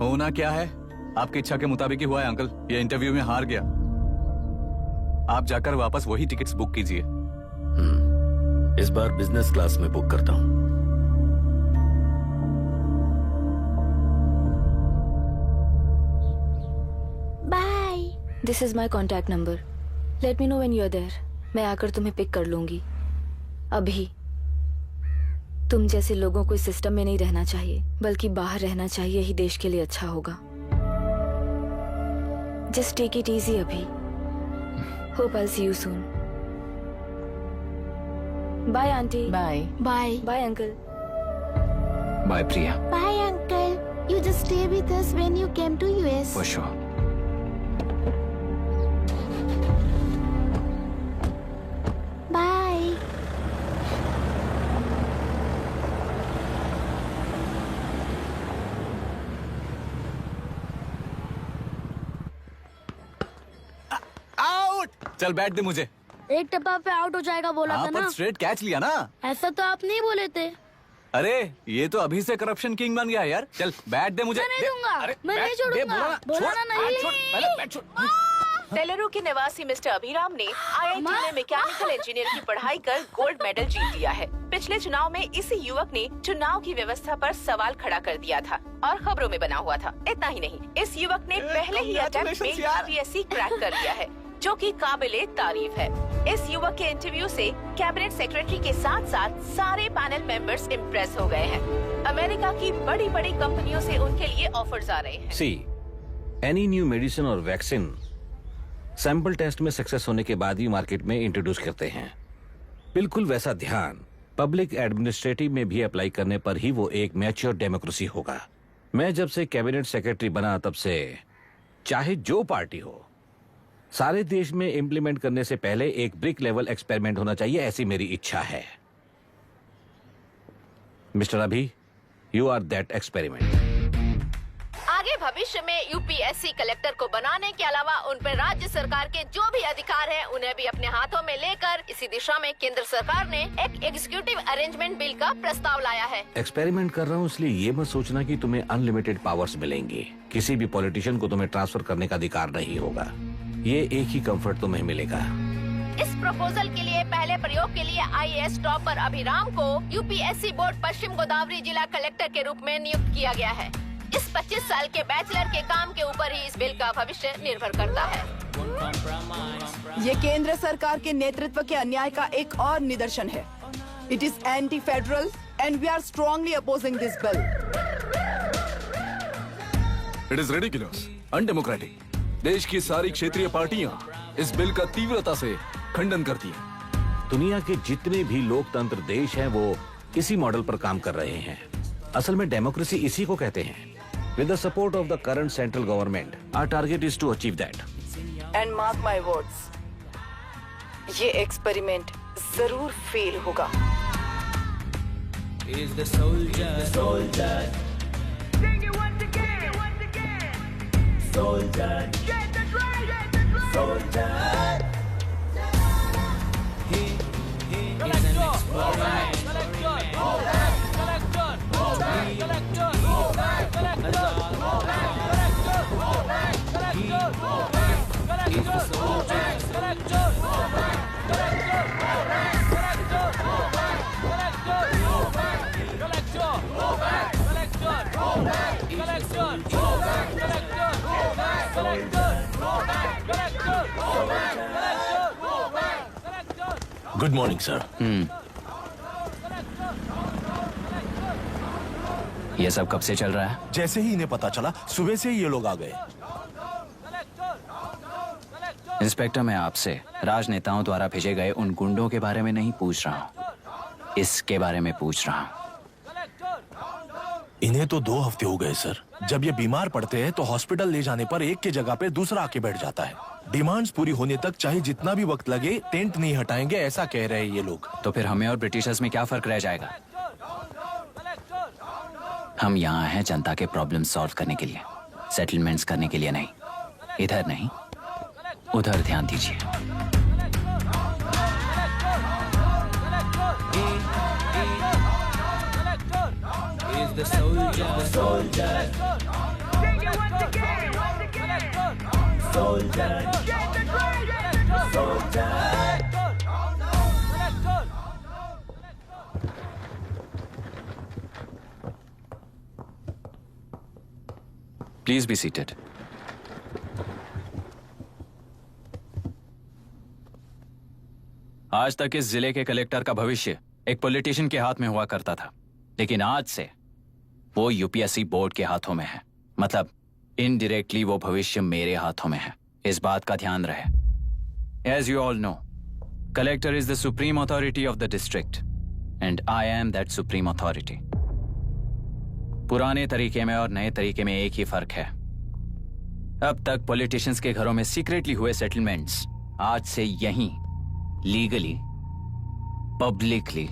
होना क्या है, आपकी इच्छा के मुताबिक ही हुआ है अंकल। ये इंटरव्यू में हार गया। आप जाकर वापस वही टिकट्स बुक कीजिए। इस बार बिजनेस क्लास में बुक करता हूँ। Bye. This is my contact number. Let me know when you are there. मैं आकर तुम्हें पिक कर लूंगी। अभी तुम जैसे लोगों को इस सिस्टम में नहीं रहना चाहिए, बल्कि बाहर रहना चाहिए ही देश के लिए अच्छा होगा। जस्ट टेक इट इजी अभी। Hope I see you soon. Bye aunty. Bye bye bye uncle. Bye Priya. Bye uncle. You just stay with us when you came to US. For sure. Bye. Out. चल बैठ दे मुझे। एक टप्पा पे out हो जाएगा बोला था पर ना। स्ट्रेट कैच लिया ना। ऐसा तो आप नहीं बोले थे। अरे ये तो अभी से करप्शन किंग बन गया है यार। चल बैठ दे मुझे। मैं नहीं दूंगा। मैं नहीं छोड़ूंगा। बोला ना नहीं। तेलुरु के निवासी मिस्टर अभिराम ने IIT में मैकेनिकल इंजीनियर की पढ़ाई कर गोल्ड मेडल जीत लिया है। पिछले चुनाव में इसी युवक ने चुनाव की व्यवस्था पर सवाल खड़ा कर दिया था और खबरों में बना हुआ था। इतना ही नहीं, इस युवक ने पहले ही अटेम्प्ट में UPSC क्रैक कर लिया है, जो कि काबिले तारीफ है। इस युवक के इंटरव्यू से कैबिनेट सेक्रेटरी के साथ साथ सारे पैनल मेंबर्स इम्प्रेस हो गए हैं। अमेरिका की बड़ी बड़ी कंपनियों से उनके लिए ऑफर्स आ रहे हैं। सी एनी न्यू मेडिसिन और वैक्सीन सैंपल टेस्ट में सक्सेस होने के बाद ही मार्केट में इंट्रोड्यूस करते हैं। बिल्कुल वैसा ध्यान पब्लिक एडमिनिस्ट्रेटिव में भी अप्लाई करने पर ही वो एक मैच्योर डेमोक्रेसी होगा। मैं जब से कैबिनेट सेक्रेटरी बना तब से चाहे जो पार्टी हो, सारे देश में इम्प्लीमेंट करने से पहले एक ब्रिक लेवल एक्सपेरिमेंट होना चाहिए, ऐसी मेरी इच्छा है। मिस्टर अभी, यू आर दैट एक्सपेरिमेंट। आगे भविष्य में यूपीएससी कलेक्टर को बनाने के अलावा उन पर राज्य सरकार के जो भी अधिकार हैं, उन्हें भी अपने हाथों में लेकर इसी दिशा में केंद्र सरकार ने एक एग्जीक्यूटिव अरेंजमेंट बिल का प्रस्ताव लाया है। एक्सपेरिमेंट कर रहा हूँ इसलिए ये मत सोचना कि तुम्हें अनलिमिटेड पावर्स मिलेंगे। किसी भी पॉलिटिशियन को तुम्हें ट्रांसफर करने का अधिकार नहीं होगा। ये एक ही कंफर्ट तुम्हें मिलेगा। इस प्रपोजल के लिए पहले प्रयोग के लिए IAS टॉपर अभिराम को यूपीएससी बोर्ड पश्चिम गोदावरी जिला कलेक्टर के रूप में नियुक्त किया गया है। इस 25 साल के बैचलर के काम के ऊपर ही इस बिल का भविष्य निर्भर करता है। ये केंद्र सरकार के नेतृत्व के अन्याय का एक और निदर्शन है। It is anti federal and we are strongly opposing this bill. It is ridiculous, undemocratic. देश की सारी क्षेत्रीय पार्टियां इस बिल का तीव्रता से खंडन करती हैं। दुनिया के जितने भी लोकतंत्र देश हैं वो इसी मॉडल पर काम कर रहे हैं। असल में डेमोक्रेसी इसी को कहते हैं। With the support of the current central government, our target is to achieve that. And mark my words, ये एक्सपेरिमेंट जरूर फेल होगा। Is the soldier, soldier. Sing it once again, soldier. Get the drum, soldier. He is an experiment. Good morning sir. ये सब कब से चल रहा है? जैसे ही इन्हें पता चला, सुबह से ही ये लोग आ गए। इंस्पेक्टर, मैं आपसे राजनेताओं द्वारा भेजे गए उन गुंडों के बारे में नहीं पूछ रहा हूँ, इसके बारे में पूछ रहा हूँ। इन्हें तो 2 हफ्ते हो गए सर। जब ये बीमार पड़ते हैं तो हॉस्पिटल ले जाने पर एक के जगह पे दूसरा आके बैठ जाता है। डिमांड्स पूरी होने तक चाहे जितना भी वक्त लगे टेंट नहीं हटाएंगे, ऐसा कह रहे हैं ये लोग। तो फिर हमें और ब्रिटिशर्स में क्या फर्क रह जाएगा? हम यहाँ हैं जनता के प्रॉब्लम सॉल्व करने के लिए, सेटलमेंट्स करने के लिए नहीं। इधर नहीं, उधर ध्यान दीजिए। Is the soldier, soldier. Sing it once again, soldier. Get the drum, soldier. Please be seated. आज तक इस जिले के कलेक्टर का भविष्य एक पॉलिटिशियन के हाथ में हुआ करता था, लेकिन आज से वो यूपीएससी बोर्ड के हाथों में है। मतलब इनडायरेक्टली वो भविष्य मेरे हाथों में है। इस बात का ध्यान रहे। As you all know, collector is the supreme authority of the district and I am that supreme authority. पुराने तरीके में और नए तरीके में एक ही फर्क है। अब तक पॉलिटिशियंस के घरों में सीक्रेटली हुए सेटलमेंट्स आज से यहीं लीगली, पब्लिकली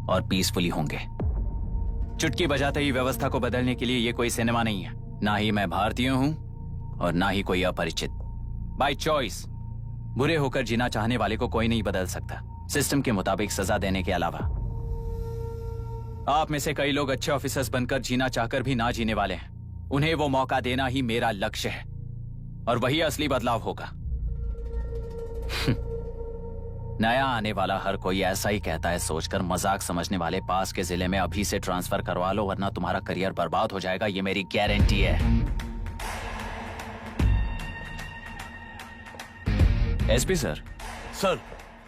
और पीसफुली होंगे। चुटकी बजाते ही व्यवस्था को बदलने के लिए ये कोई सिनेमा नहीं है। ना ही मैं भारतीय हूं और ना ही कोई अपरिचित। बाय चॉइस बुरे होकर जीना चाहने वाले को कोई नहीं बदल सकता, सिस्टम के मुताबिक सजा देने के अलावा। आप में से कई लोग अच्छे ऑफिसर्स बनकर जीना चाहकर भी ना जीने वाले हैं। उन्हें वो मौका देना ही मेरा लक्ष्य है और वही असली बदलाव होगा। नया आने वाला हर कोई ऐसा ही कहता है सोचकर मजाक समझने वाले पास के जिले में अभी से ट्रांसफर करवा लो, वरना तुम्हारा करियर बर्बाद हो जाएगा। ये मेरी गारंटी है। SP sir. सर।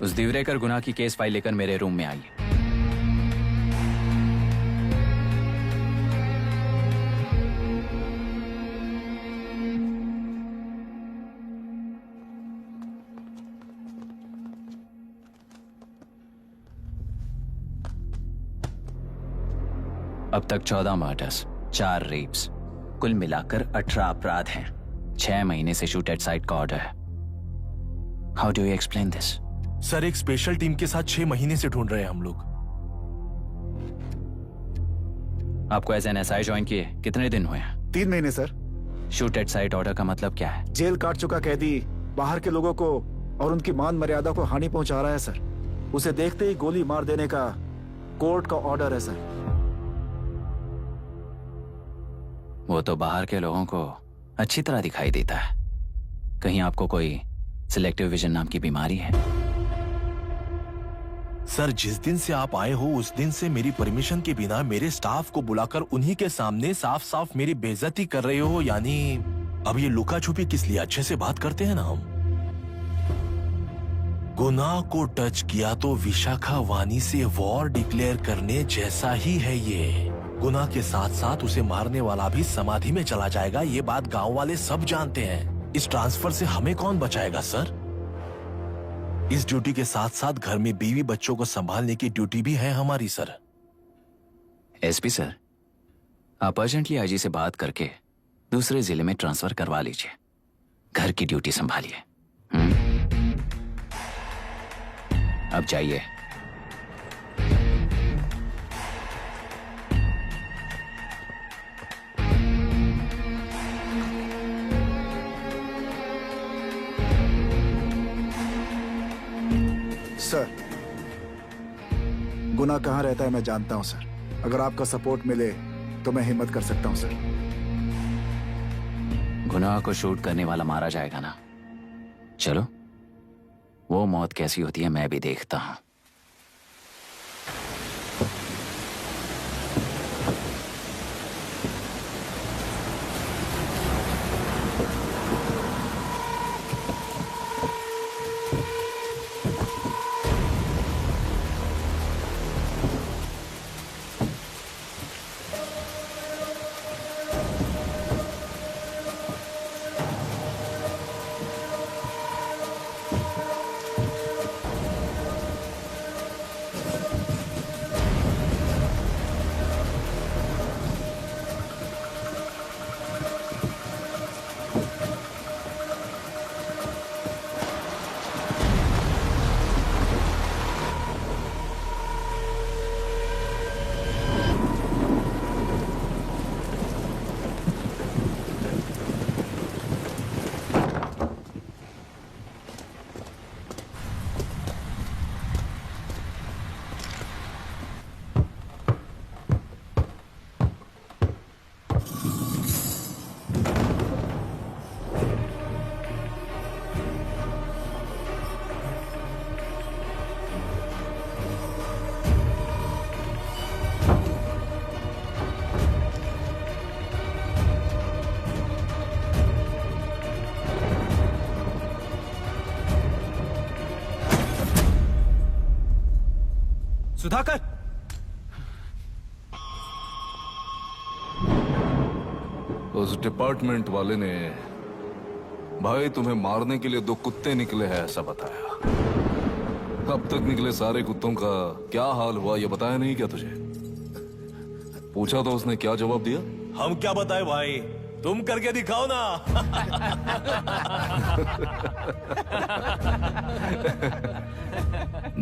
उस दिवरेकर गुनाह की केस फाइल लेकर मेरे रूम में आइए। अब तक 14 मर्डर्स, 4 रेप्स, कुल मिलाकर 18 अपराध हैं। 6 महीने से शूट एट साइट का ऑर्डर है। How do you explain this? Sir, एक स्पेशल टीम के साथ 6 महीने से ढूंढ रहे हैं हम लोग। आपको एज एन एसआई ज्वाइन किए कितने दिन हुए हैं? 3 महीने sir. Shoot at site order का मतलब क्या है? जेल काट चुका कैदी बाहर के लोगों को और उनकी मान मर्यादा को हानि पहुंचा रहा है सर। उसे देखते ही गोली मार देने का कोर्ट का ऑर्डर है सर। वो तो बाहर के लोगों को अच्छी तरह दिखाई देता है। कहीं आपको कोई सिलेक्टिव विजन नाम की बीमारी है? सर, जिस दिन से आप आए हो उस दिन से मेरी परमिशन के बिना मेरे स्टाफ को बुलाकर उन्हीं के सामने साफ साफ मेरी बेइज्जती कर रहे हो। यानी अब ये लुका छुपी किस लिए? अच्छे से बात करते हैं ना हम। गुनाह को टच किया तो विशाखा वानी से वॉर डिक्लेयर करने जैसा ही है ये। गुनाह के साथ साथ उसे मारने वाला भी समाधि में चला जाएगा। ये बात गांव वाले सब जानते हैं। इस ट्रांसफर से हमें कौन बचाएगा सर? इस ड्यूटी के साथ साथ घर में बीवी बच्चों को संभालने की ड्यूटी भी है हमारी सर। एसपी सर, आप अर्जेंटली आईजी से बात करके दूसरे जिले में ट्रांसफर करवा लीजिए। घर की ड्यूटी संभालिए। अब जाइए। सर, गुनाह कहाँ रहता है मैं जानता हूं सर। अगर आपका सपोर्ट मिले तो मैं हिम्मत कर सकता हूं सर। गुनाह को शूट करने वाला मारा जाएगा ना? चलो, वो मौत कैसी होती है मैं भी देखता हूं। सुधाकर, उस डिपार्टमेंट वाले ने भाई तुम्हें मारने के लिए 2 कुत्ते निकले हैं ऐसा बताया। अब तक निकले सारे कुत्तों का क्या हाल हुआ ये बताया नहीं क्या तुझे? पूछा तो उसने क्या जवाब दिया? हम क्या बताए भाई, तुम करके दिखाओ ना।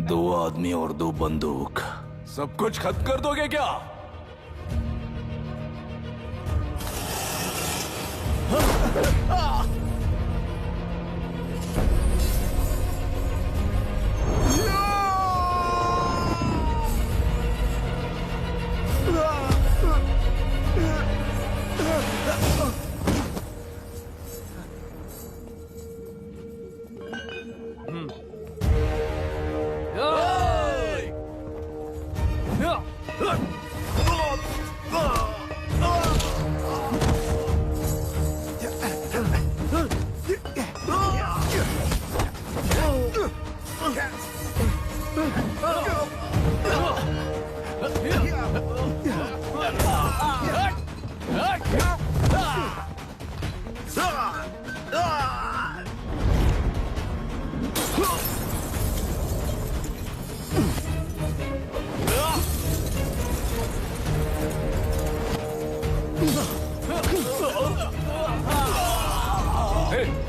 2 आदमी और 2 बंदूक, सब कुछ खत्म कर दोगे क्या?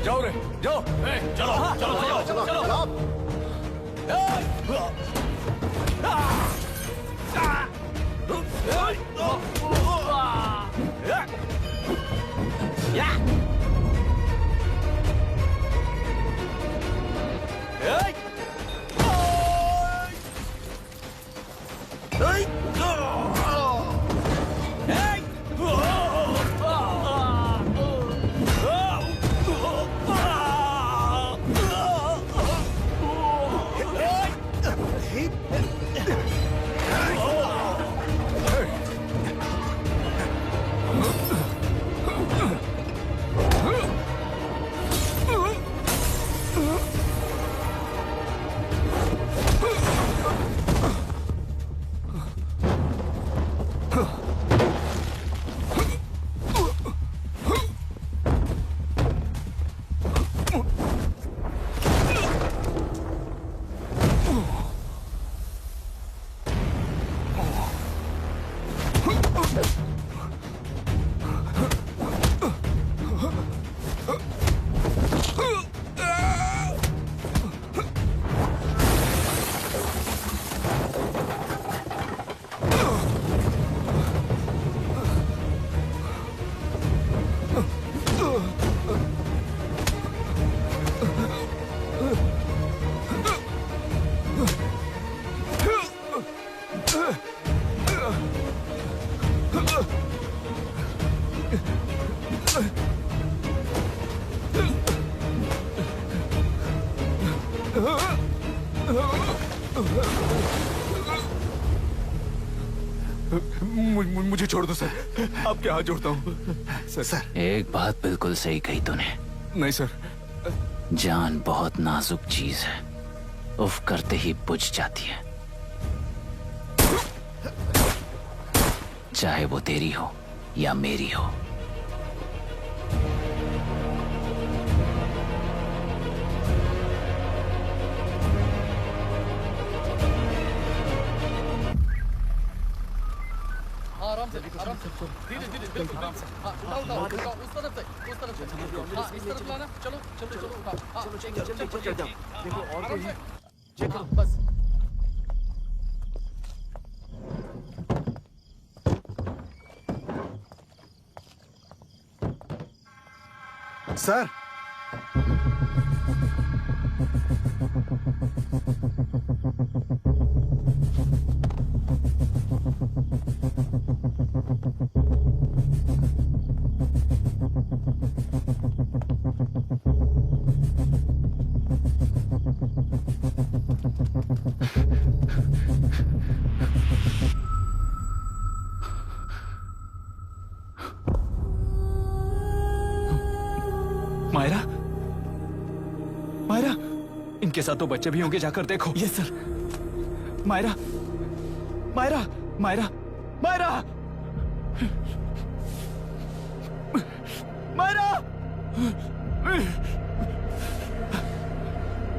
जाओ रे, जाओ। चलो चलो चलो चलो चलो। मुझे छोड़ दो सर, आपके हाथ जोड़ता हूँ सर। एक बात बिल्कुल सही कही तूने। नहीं सर। जान बहुत नाजुक चीज है, उफ करते ही बुझ जाती है, चाहे वो तेरी हो या मेरी हो। आराम से धीरे धीरे आराम से। उठाओ उस तरफ से। हाँ, इस तरफ लाना। चलो चलो चलो उठाओ। चलो चल जाओ। देखो और कोई चेक करो बस। सर, मायरा, मायरा, इनके साथ तो बच्चे भी होंगे, जाकर देखो। Yes sir. Myra, Myra Myra Myra Myra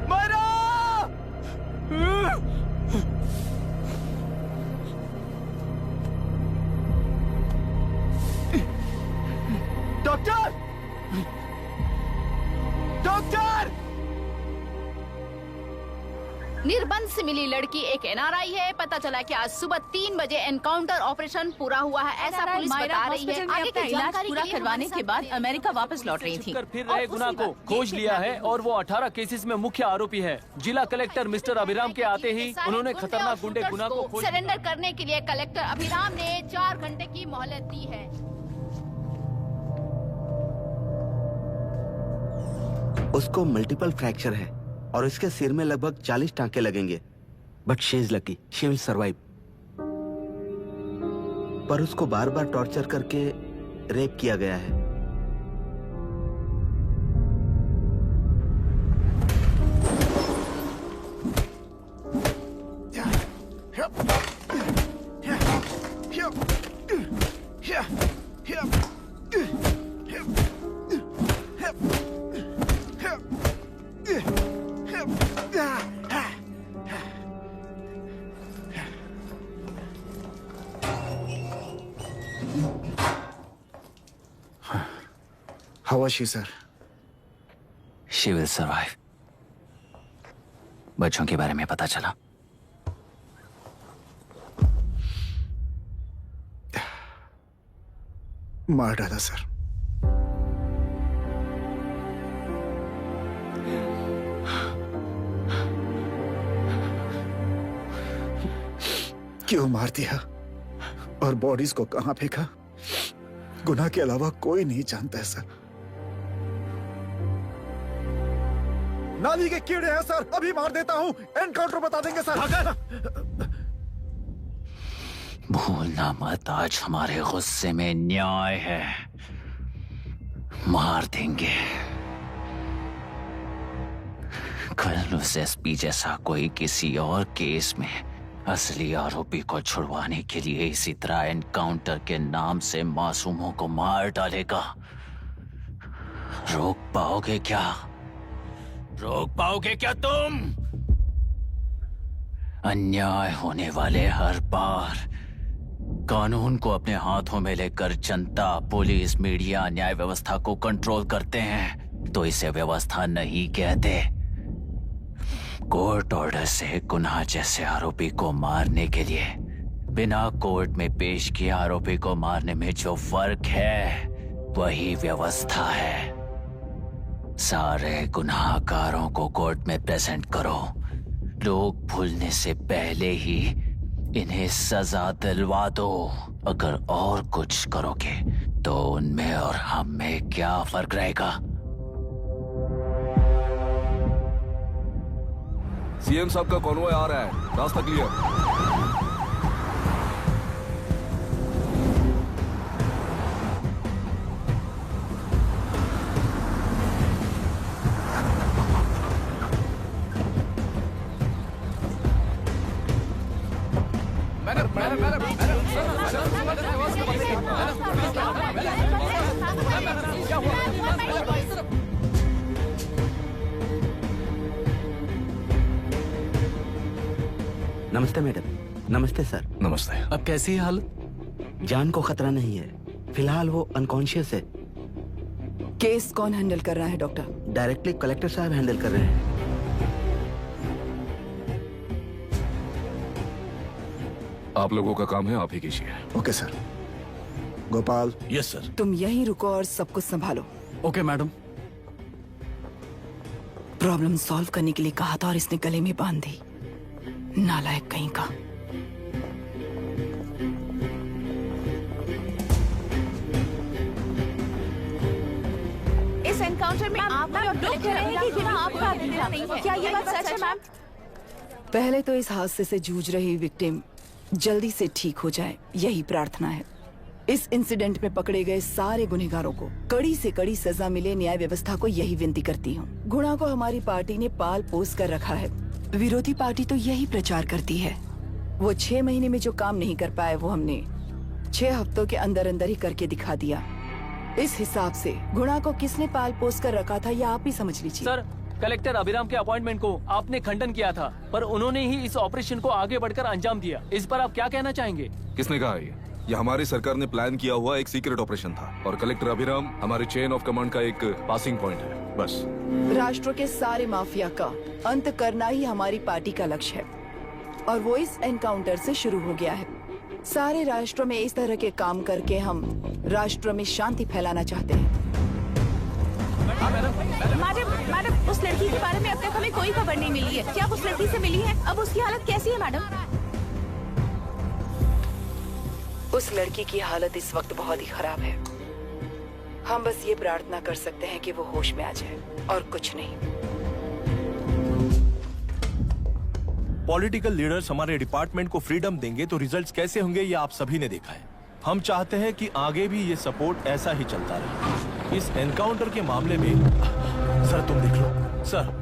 Myra doctor doctor Nirbandh से मिली लड़की एक एनआरआई है। पता चला कि आज सुबह 3 बजे एनकाउंटर ऑपरेशन पूरा हुआ है, ऐसा पुलिस बता रही है। आगे की इलाज जानकारी पूरा के लिए करवाने हमारे के बाद साथ अमेरिका वापस लौट रही थी। फिर रहे गुना को खोज लिया है और वो 18 केसेस में मुख्य आरोपी है। जिला कलेक्टर मिस्टर अभिराम के आते ही उन्होंने खतरनाक गुंडे गुना को खोज सरेंडर करने के लिए कलेक्टर अभिराम ने 4 घंटे की मोहलत दी है। उसको मल्टीपल फ्रैक्चर है और इसके सिर में लगभग 40 टांके लगेंगे, but she is lucky, she will survive. पर उसको बार बार टॉर्चर करके रेप किया गया है। How was she, sir? She will survive. बच्चों के बारे में पता चला? मार डाला सर। क्यों मार दिया और बॉडीज को कहां फेंका, गुनाह के अलावा कोई नहीं जानता है सर। नाली के कीड़े हैं सर, अभी मार देता हूं, एनकाउंटर बता देंगे सर। भूलना मत, आज हमारे गुस्से में न्याय है, मार देंगे। कल उस एसपी जैसा कोई किसी और केस में असली आरोपी को छुड़वाने के लिए इसी तरह एनकाउंटर के नाम से मासूमों को मार डालेगा। रोक पाओगे क्या? रोक पाओगे क्या तुम? अन्याय होने वाले हर बार कानून को अपने हाथों में लेकर जनता, पुलिस, मीडिया, न्याय व्यवस्था को कंट्रोल करते हैं तो इसे व्यवस्था नहीं कहते। कोर्ट ऑर्डर से गुनाह जैसे आरोपी को मारने के लिए बिना कोर्ट में पेश किए आरोपी को मारने में जो फर्क है वही व्यवस्था है। सारे गुनाहगारों को कोर्ट में प्रेजेंट करो, लोग भूलने से पहले ही इन्हें सजा दिलवा दो। अगर और कुछ करोगे तो उनमें और हम में क्या फर्क रहेगा? सीएम साहब का कॉन्वॉय आ रहा है, रास्ता क्लियर। नमस्ते मैडम। नमस्ते सर। नमस्ते। अब कैसी है हालत? जान को खतरा नहीं है, फिलहाल वो अनकॉन्शियस है। केस कौन हैंडल कर रहा है डॉक्टर? डायरेक्टली कलेक्टर साहब हैंडल कर रहे हैं। आप लोगों का काम है, आप ही कीजिए। Okay sir. Gopal. Yes sir. तुम यहीं रुको और सब कुछ संभालो। Okay madam. प्रॉब्लम सॉल्व करने के लिए कहा था और इसने गले में बांध दी, नालायक कहीं का। इस एनकाउंटर में आप लोग कह रहे हैं कि गुनाह आपका नहीं है, क्या ये बात सच है मैम? पहले तो इस हादसे से जूझ रही विक्टिम जल्दी से ठीक हो जाए, यही प्रार्थना है। इस इंसिडेंट में पकड़े गए सारे गुनहगारों को कड़ी से कड़ी सजा मिले, न्याय व्यवस्था को यही विनती करती हूँ। गुना को हमारी पार्टी ने पाल पोस कर रखा है, विरोधी पार्टी तो यही प्रचार करती है वो 6 महीने में जो काम नहीं कर पाए वो हमने 6 हफ्तों के अंदर अंदर ही करके दिखा दिया। इस हिसाब से गुणा को किसने पाल पोस कर रखा था, यह आप ही समझ लीजिए। सर, कलेक्टर अभिराम के अपॉइंटमेंट को आपने खंडन किया था, पर उन्होंने ही इस ऑपरेशन को आगे बढ़कर अंजाम दिया। इस पर आप क्या कहना चाहेंगे? किसने कहा ये हमारी सरकार ने प्लान किया हुआ एक सीक्रेट ऑपरेशन था और कलेक्टर अभिराम हमारे चेन ऑफ कमांड का एक पासिंग पॉइंट है, बस। राष्ट्र के सारे माफिया का अंत करना ही हमारी पार्टी का लक्ष्य है और वो इस एनकाउंटर से शुरू हो गया है। सारे राष्ट्रों में इस तरह के काम करके हम राष्ट्र में शांति फैलाना चाहते हैं। मैडम, उस लड़की के बारे में अब तक हमें कोई खबर नहीं मिली है। क्या आप उस लड़की से मिली हैं? अब उसकी हालत कैसी है मैडम? उस लड़की की हालत इस वक्त बहुत ही खराब है। हम बस ये प्रार्थना कर सकते हैं कि वो होश में आ जाए और कुछ नहीं। पॉलिटिकल लीडर्स हमारे डिपार्टमेंट को फ्रीडम देंगे तो रिजल्ट्स कैसे होंगे ये आप सभी ने देखा है। हम चाहते हैं कि आगे भी ये सपोर्ट ऐसा ही चलता रहे। इस एनकाउंटर के मामले में सर तुम देख लो। Sir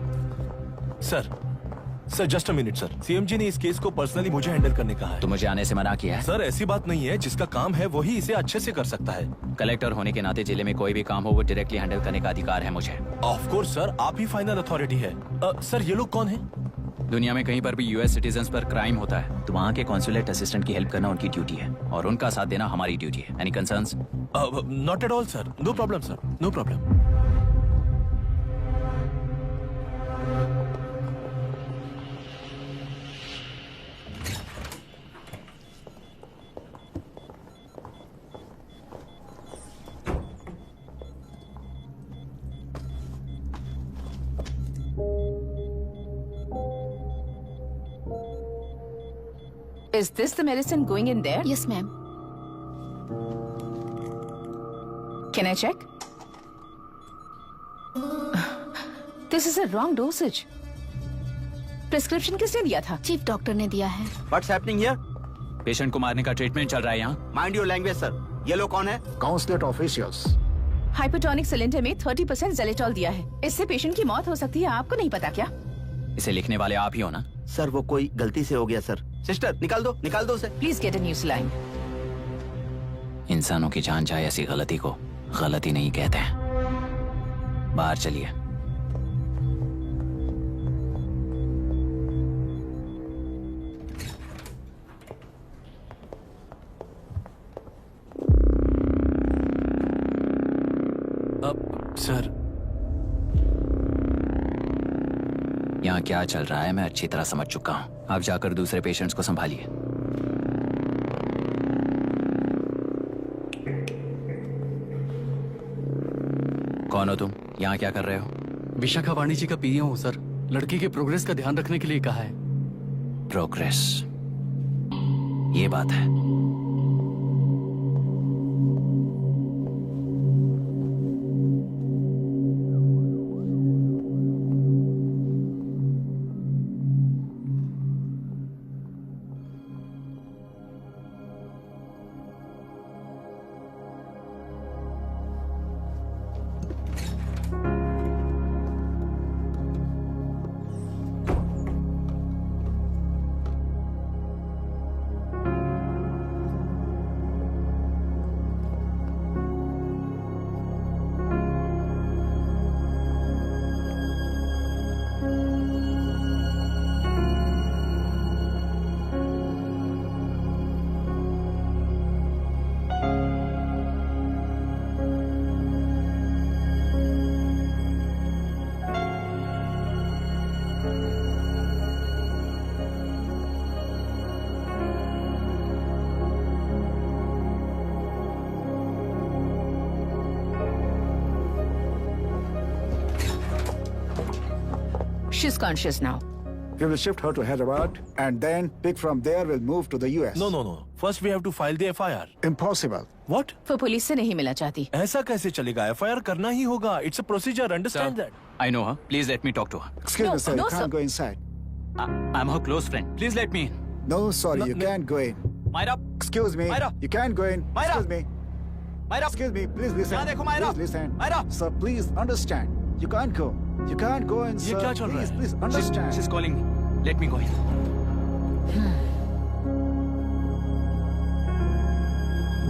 just a minute sir. CM ji ने इस केस को पर्सनली मुझे हैंडल करने कहा है। तो मुझे आने से मना किया है? सर ऐसी बात नहीं है, जिसका काम है वही इसे अच्छे से कर सकता है। कलेक्टर होने के नाते जिले में कोई भी काम हो वो डायरेक्टली हैंडल करने का अधिकार है मुझे। ऑफ कोर्स सर, आप ही फाइनल अथॉरिटी है। सर ये लोग कौन है? दुनिया में कहीं पर भी यूएस सिटीजन्स पर क्राइम होता है तो वहाँ के कॉन्सुलेट असिस्टेंट की हेल्प करना उनकी ड्यूटी है और उनका साथ देना हमारी ड्यूटी है। Any concerns? Not at all sir, no problem sir, no problem. Is this the medicine going in there? Yes, ma'am. Can I check? This is a wrong dosage. Prescription किसने दिया था? चीफ डॉक्टर ने दिया है। What's happening here? Patient को मारने का treatment चल रहा है यहाँ। Mind your language, sir. ये लोग कौन है? Consulate officials. हाइपोटोनिक सिलेंडर में 30% जेलेटॉल दिया है। इससे पेशेंट की मौत हो सकती है, आपको नहीं पता क्या? इसे लिखने वाले आप ही हो ना? सर वो कोई गलती से हो गया सर। सिस्टर निकाल दो उसे। Please get a new saline. इंसानों की जान जाए ऐसी गलती को गलती नहीं कहते हैं। बाहर चलिए। सर यहाँ क्या चल रहा है मैं अच्छी तरह समझ चुका हूँ। आप जाकर दूसरे पेशेंट्स को संभालिए। कौन हो तुम? यहाँ क्या कर रहे हो? विशाखा वाणी जी का पीएम हूँ सर। लड़की के प्रोग्रेस का ध्यान रखने के लिए कहा है। प्रोग्रेस, ये बात है। She's conscious now. We will shift her to Hyderabad and then pick from there. We'll move to the US. No. First we have to file the FIR. Impossible. What? वो पुलिस से नहीं मिलना चाहती। ऐसा कैसे चलेगा? FIR करना ही होगा. It's a procedure. Understand that? I know her. Please let me talk to her. Excuse me, sir. no, You can't sir. go inside. I'm her close friend. Please let me in. No, sorry. You can't go in. Myra. Excuse me. Myra. You can't go in. Myra. Excuse me. Myra. Excuse me. Please listen. यहाँ देखो Myra. Please listen. Myra. Sir, please understand. You can't go. You can't go in, sir. ये क्या चल रहा है? Please understand. She's calling me. Let me go in.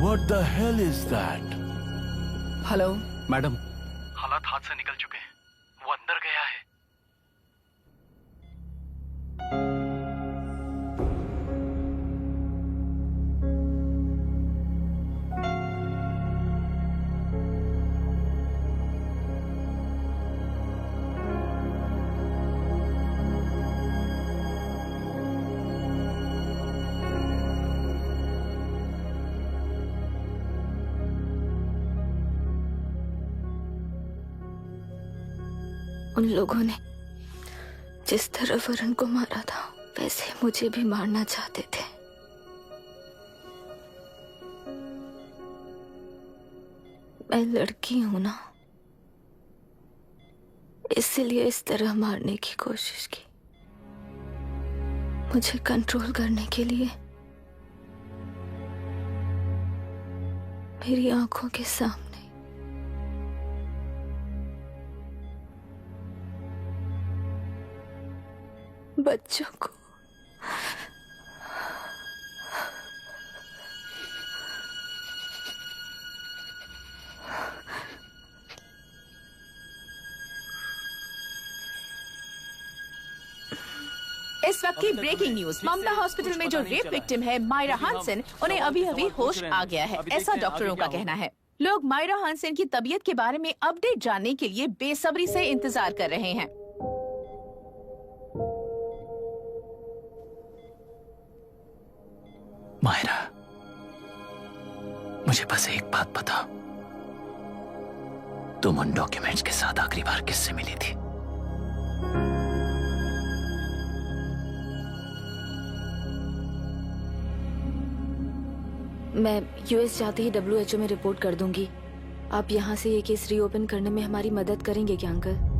What the hell is that? Hello madam, हालात हाथ से निकल चुके हैं। वो अंदर गया है। उन लोगों ने जिस तरह वरुण को मारा था वैसे मुझे भी मारना चाहते थे। मैं लड़की हूं ना, इसलिए इस तरह मारने की कोशिश की। मुझे कंट्रोल करने के लिए मेरी आंखों के सामने बच्चों को इस वक्त की ब्रेकिंग न्यूज। ममता हॉस्पिटल में जो रेप विक्टिम है मायरा हानसन, उन्हें अभी अभी होश आ गया है, ऐसा डॉक्टरों का कहना है। लोग मायरा हानसन की तबीयत के बारे में अपडेट जानने के लिए बेसब्री से इंतजार कर रहे हैं। मायरा, मुझे बस एक बात बताओ, तुम उन डॉक्यूमेंट्स के साथ आखिरी बार किससे मिली थी? मैं यूएस जाते ही WHO में रिपोर्ट कर दूंगी। आप यहाँ से ये केस रीओपन करने में हमारी मदद करेंगे क्या अंकल?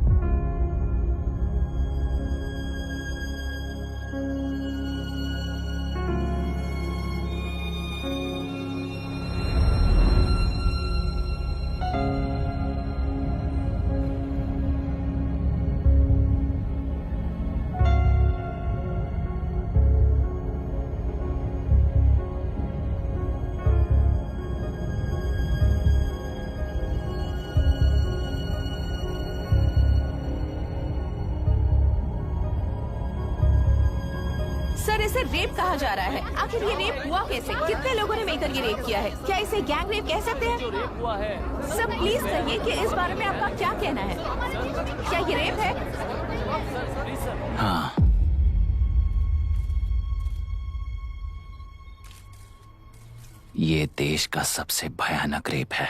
सर, इसे रेप कहा जा रहा है। आखिर ये रेप हुआ कैसे? कितने लोगों ने मिलकर ये रेप किया है? क्या इसे गैंग रेप कह सकते हैं? सर प्लीज कहिए कि इस बारे में आपका क्या कहना है? क्या ये रेप है? हाँ, ये देश का सबसे भयानक रेप है।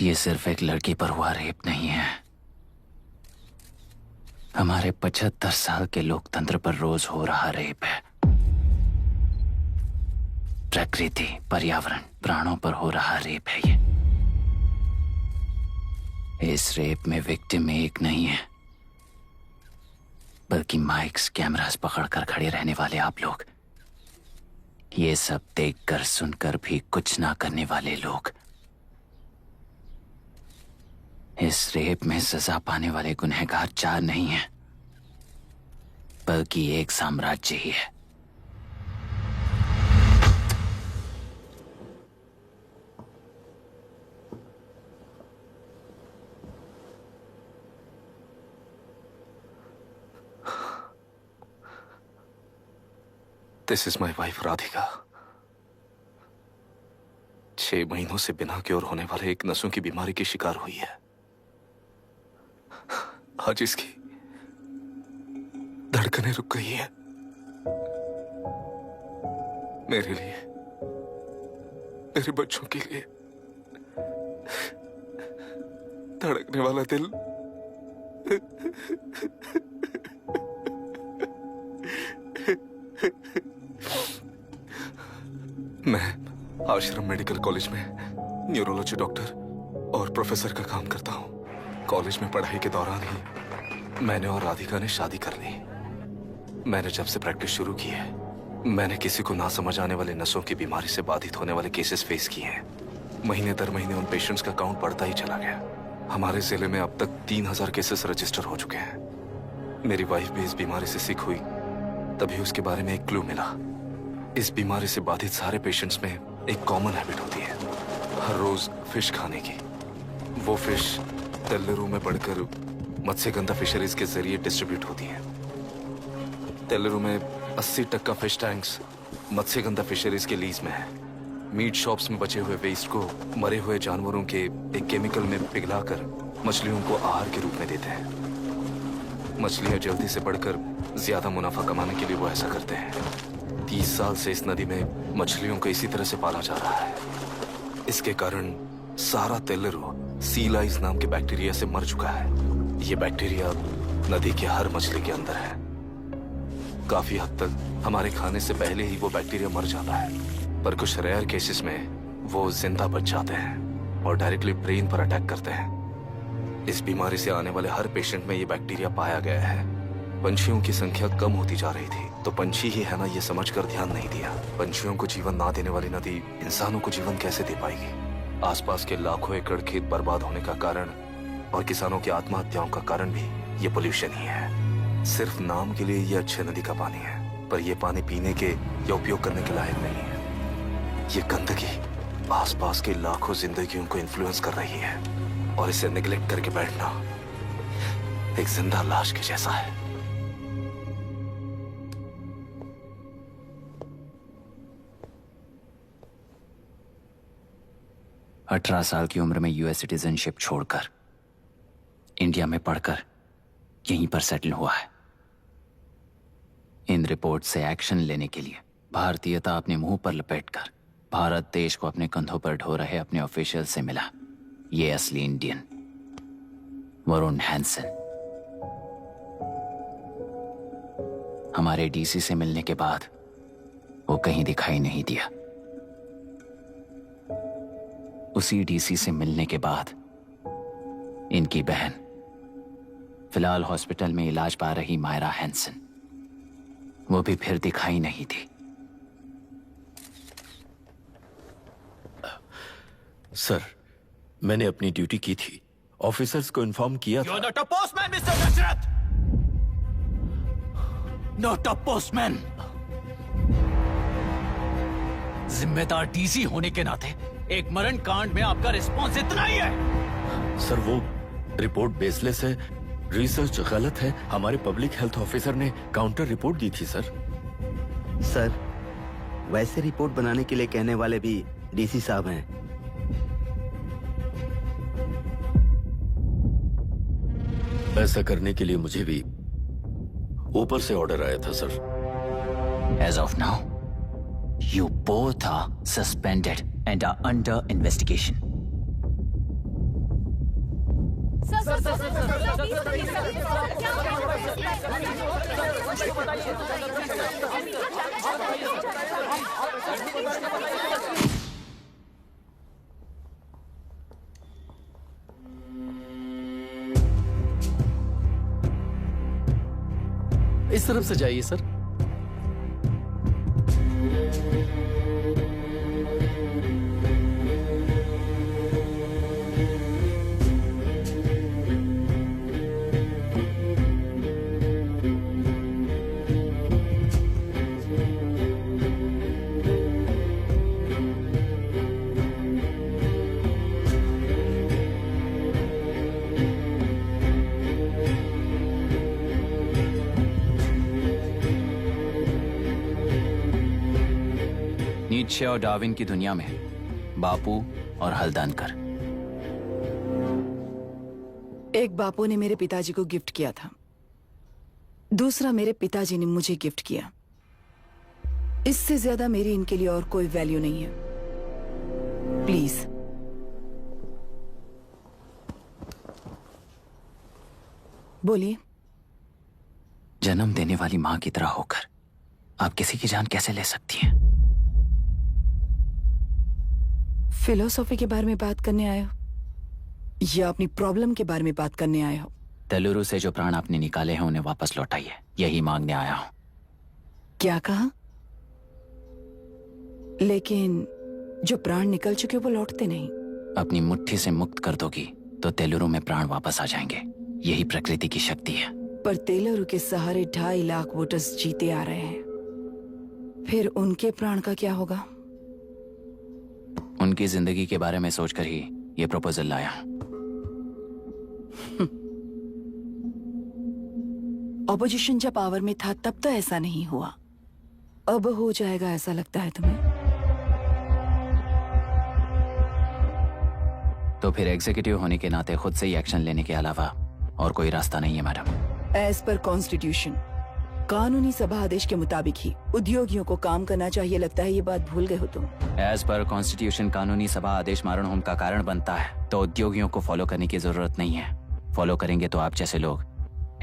ये सिर्फ एक लड़की पर हुआ रेप नहीं है, हमारे 75 साल के लोकतंत्र पर रोज हो रहा रेप है। प्रकृति, पर्यावरण, प्राणों पर हो रहा रेप है ये। इस रेप में विक्टिम एक नहीं है, बल्कि माइक्स, कैमरास पकड़कर खड़े रहने वाले आप लोग, ये सब देखकर सुनकर भी कुछ ना करने वाले लोग। इस रेप में सजा पाने वाले गुनहगार 4 नहीं हैं, बल्कि एक साम्राज्य ही है। This is my wife Radhika. 6 महीनों से बिना क्योर होने वाले एक नसों की बीमारी की शिकार हुई है। आज इसकी धड़कनें रुक गई हैं। मेरे लिए, मेरे बच्चों के लिए धड़कने वाला दिल मैं आश्रम मेडिकल कॉलेज में न्यूरोलॉजी डॉक्टर और प्रोफेसर का काम करता हूं। कॉलेज में पढ़ाई के दौरान ही मैंने और राधिका ने शादी कर ली। मैंने जब से प्रैक्टिस शुरू की है, मैंने किसी को ना समझ आने वाले नसों की बीमारी से बाधित होने वाले केसेस फेस किए हैं। महीने दर महीने उन पेशेंट्स का काउंट बढ़ता ही चला गया। हमारे जिले में अब तक 3000 केसेस रजिस्टर हो चुके हैं। मेरी वाइफ भी इस बीमारी से सिक हुई, तभी उसके बारे में एक क्लू मिला। इस बीमारी से बाधित सारे पेशेंट्स में एक कॉमन हैबिट होती है, हर रोज फिश खाने की। वो फिश तेल्लुरु में बढ़कर मत्स्यगंधा फिशरीज के जरिए डिस्ट्रीब्यूट होती है। तेल्लुरु में 80% फिश टैंक्स मत्स्यगंधा फिशरीज के लीज में है। मीट शॉप्स में बचे हुए वेस्ट को मरे हुए जानवरों के एक केमिकल में पिघलाकर मछलियों को आहार के रूप में देते हैं। मछलियां जल्दी से बढ़कर ज्यादा मुनाफा कमाने के लिए वो ऐसा करते हैं। 30 साल से इस नदी में मछलियों को इसी तरह से पाला जा रहा है। इसके कारण सारा तेल्लुरु सी लाइस नाम के बैक्टीरिया से मर चुका है। ये बैक्टीरिया नदी के हर मछली के अंदर है। काफी हद तक हमारे खाने से पहले ही वो बैक्टीरिया मर जाता है, पर कुछ रेयर केसेस में वो जिंदा बच जाते हैं और डायरेक्टली ब्रेन पर अटैक करते हैं। इस बीमारी से आने वाले हर पेशेंट में ये बैक्टीरिया पाया गया है। पंछियों की संख्या कम होती जा रही थी, तो पंछी ही है ना ये समझकर ध्यान नहीं दिया। पंछियों को जीवन ना देने वाली नदी इंसानों को जीवन कैसे दे पाएगी? आसपास के लाखों एकड़ खेत बर्बाद होने का कारण और किसानों की आत्महत्याओं का कारण भी ये पोल्यूशन ही है। सिर्फ नाम के लिए ये अच्छे नदी का पानी है, पर ये पानी पीने के या उपयोग करने के लायक नहीं है। ये गंदगी आसपास के लाखों जिंदगियों को इन्फ्लुएंस कर रही है और इसे निगलेक्ट करके बैठना एक जिंदा लाश के जैसा है। 18 साल की उम्र में यूएस सिटीजनशिप छोड़कर इंडिया में पढ़कर यहीं पर सेटल हुआ है। इन रिपोर्ट से एक्शन लेने के लिए भारतीयता अपने मुंह पर लपेटकर भारत देश को अपने कंधों पर ढो रहे अपने ऑफिशियल से मिला ये असली इंडियन वरुण हैंसन। हमारे डीसी से मिलने के बाद वो कहीं दिखाई नहीं दिया। उसी डीसी से मिलने के बाद इनकी बहन फिलहाल हॉस्पिटल में इलाज पा रही मायरा हैंसन, वो भी फिर दिखाई नहीं दी। सर, मैंने अपनी ड्यूटी की थी, ऑफिसर्स को इन्फॉर्म किया था। You're not a postman, Mr. Dashrath! Not a postman! जिम्मेदार डीसी होने के नाते एक मरण कांड में आपका रिस्पॉन्स इतना ही है। सर, वो रिपोर्ट बेसलेस है, रिसर्च गलत है। हमारे पब्लिक हेल्थ ऑफिसर ने काउंटर रिपोर्ट दी थी सर। सर, वैसे रिपोर्ट बनाने के लिए कहने वाले भी डीसी साहब हैं। ऐसा करने के लिए मुझे भी ऊपर से ऑर्डर आया था sir. As of now, you both are suspended and are under investigation. इस तरफ से जाइए सर। नीत्शे और डार्विन की दुनिया में बापू और हल्दानकर। एक बापू ने मेरे पिताजी को गिफ्ट किया था, दूसरा मेरे पिताजी ने मुझे गिफ्ट किया। इससे ज्यादा मेरी इनके लिए और कोई वैल्यू नहीं है। प्लीज बोलिए। जन्म देने वाली मां की तरह होकर आप किसी की जान कैसे ले सकती हैं? फिलोसॉफी के बारे में बात करने आए हो या अपनी प्रॉब्लम के बारे में बात करने आए हो? तेलुरु से जो प्राण आपने निकाले हैं उन्हें वापस लौटाइए, यही मांगने आया हूं। क्या कहा? लेकिन जो प्राण निकल चुके वो लौटते नहीं। अपनी मुट्ठी से मुक्त कर दोगी तो तेलुरु में प्राण वापस आ जाएंगे, यही प्रकृति की शक्ति है। पर तेलुरु के सहारे 2.5 लाख वोटर्स जीते आ रहे हैं। फिर उनके प्राण का क्या होगा? उनकी जिंदगी के बारे में सोचकर ही ये प्रपोजल लाया। ऑपोजिशन जब पावर में था तब तो ऐसा नहीं हुआ, अब हो जाएगा ऐसा लगता है तुम्हें? तो फिर एग्जीक्यूटिव होने के नाते खुद से ही एक्शन लेने के अलावा और कोई रास्ता नहीं है मैडम। एज पर कॉन्स्टिट्यूशन, कानूनी सभा आदेश के मुताबिक ही उद्योगियों को काम करना चाहिए। लगता है ये बात भूल गए हो तुम। एज पर कॉन्स्टिट्यूशन कानूनी सभा आदेश मारण होम का कारण बनता है, तो उद्योगियों को फॉलो करने की जरूरत नहीं है। फॉलो करेंगे तो आप जैसे लोग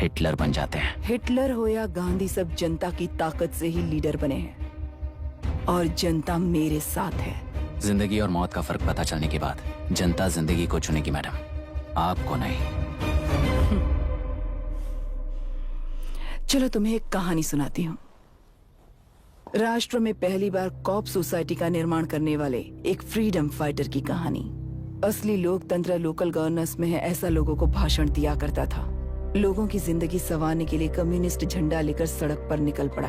हिटलर बन जाते हैं। हिटलर हो या गांधी, सब जनता की ताकत से ही लीडर बने हैं और जनता मेरे साथ है। जिंदगी और मौत का फर्क पता चलने के बाद जनता जिंदगी को चुनेगी मैडम, आपको नहीं। चलो तुम्हें एक कहानी सुनाती हूँ। राष्ट्र में पहली बार कॉप सोसाइटी का निर्माण करने वाले एक फ्रीडम फाइटर की कहानी। असली लोकतंत्र लोकल गवर्नेंस में है, ऐसा लोगों को भाषण दिया करता था। लोगों की जिंदगी संवारने के लिए कम्युनिस्ट झंडा लेकर सड़क पर निकल पड़ा।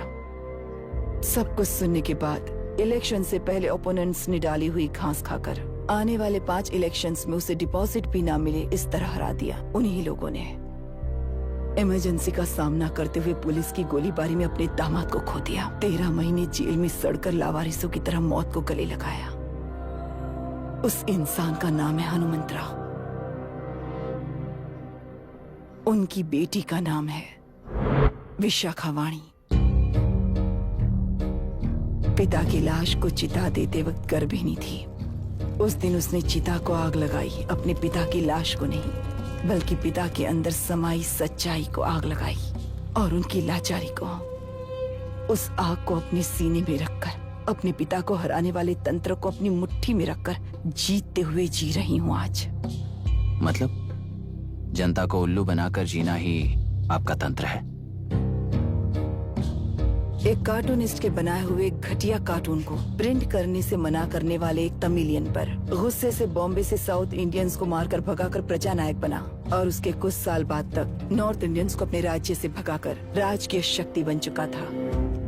सब कुछ सुनने के बाद इलेक्शन से पहले ओपोनेंट्स ने डाली हुई घास खाकर आने वाले 5 इलेक्शंस में उसे डिपॉजिट भी ना मिले, इस तरह हरा दिया। उन्हीं लोगों ने इमरजेंसी का सामना करते हुए पुलिस की गोलीबारी में अपने दामाद को खो दिया। 13 महीने जेल में सड़कर लावारिसों की तरह मौत को गले लगाया। उस इंसान का नाम है हनुमंतराव। उनकी बेटी का नाम है विशाखावाणी। पिता की लाश को चिता देते वक्त गर्भिणी थी। उस दिन उसने चिता को आग लगाई, अपने पिता की लाश को नहीं बल्कि पिता के अंदर समाई सच्चाई को आग लगाई और उनकी लाचारी को। उस आग को अपने सीने में रखकर अपने पिता को हराने वाले तंत्र को अपनी मुट्ठी में रखकर जीतते हुए जी रही हूँ आज। मतलब जनता को उल्लू बनाकर जीना ही आपका तंत्र है? एक कार्टूनिस्ट के बनाए हुए घटिया कार्टून को प्रिंट करने से मना करने वाले एक तमिलियन पर गुस्से से बॉम्बे से साउथ इंडियंस को मारकर भगाकर प्रजा नायक बना और उसके कुछ साल बाद तक नॉर्थ इंडियंस को अपने राज्य से भगाकर राजकीय शक्ति बन चुका था।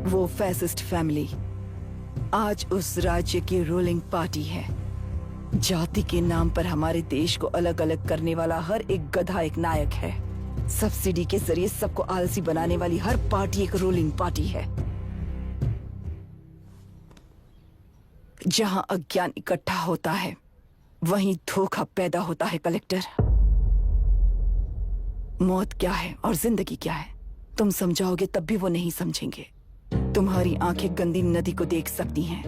वो फैसिस्ट फैमिली आज उस राज्य की रूलिंग पार्टी है। जाति के नाम पर हमारे देश को अलग अलग करने वाला हर एक गधा एक नायक है। सब्सिडी के जरिए सबको आलसी बनाने वाली हर पार्टी एक रूलिंग पार्टी है। जहां अज्ञान इकट्ठा होता है वहीं धोखा पैदा होता है। कलेक्टर, मौत क्या है और जिंदगी क्या है तुम समझाओगे तब भी वो नहीं समझेंगे। तुम्हारी आंखें गंदी नदी को देख सकती हैं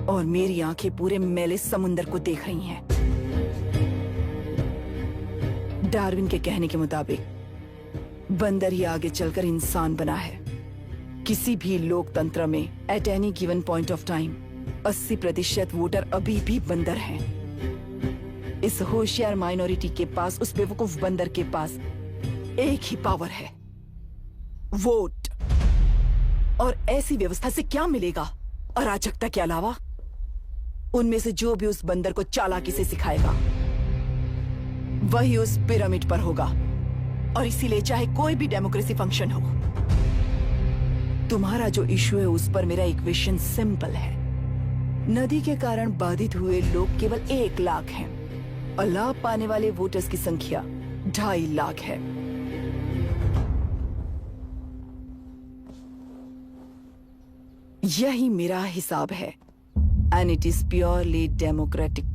और मेरी आंखें पूरे मैले समुंदर को देख रही हैं। डार्विन के कहने के मुताबिक बंदर ही आगे चलकर इंसान बना है। किसी भी लोकतंत्र में at any given point of time 80% voter अभी भी बंदर हैं। इस होशियार माइनॉरिटी के पास, उस बेवकूफ बंदर के पास एक ही पावर है, वोट। और ऐसी व्यवस्था से क्या मिलेगा अराजकता के अलावा? उनमें से जो भी उस बंदर को चालाकी से सिखाएगा वही उस पिरामिड पर होगा। और इसीलिए चाहे कोई भी डेमोक्रेसी फंक्शन हो, तुम्हारा जो इशू है उस पर मेरा इक्वेशन सिंपल है। नदी के कारण बाधित हुए लोग केवल 1 लाख हैं और लाभ पाने वाले वोटर्स की संख्या 2.5 लाख है। यही मेरा हिसाब है and it is purely democratic.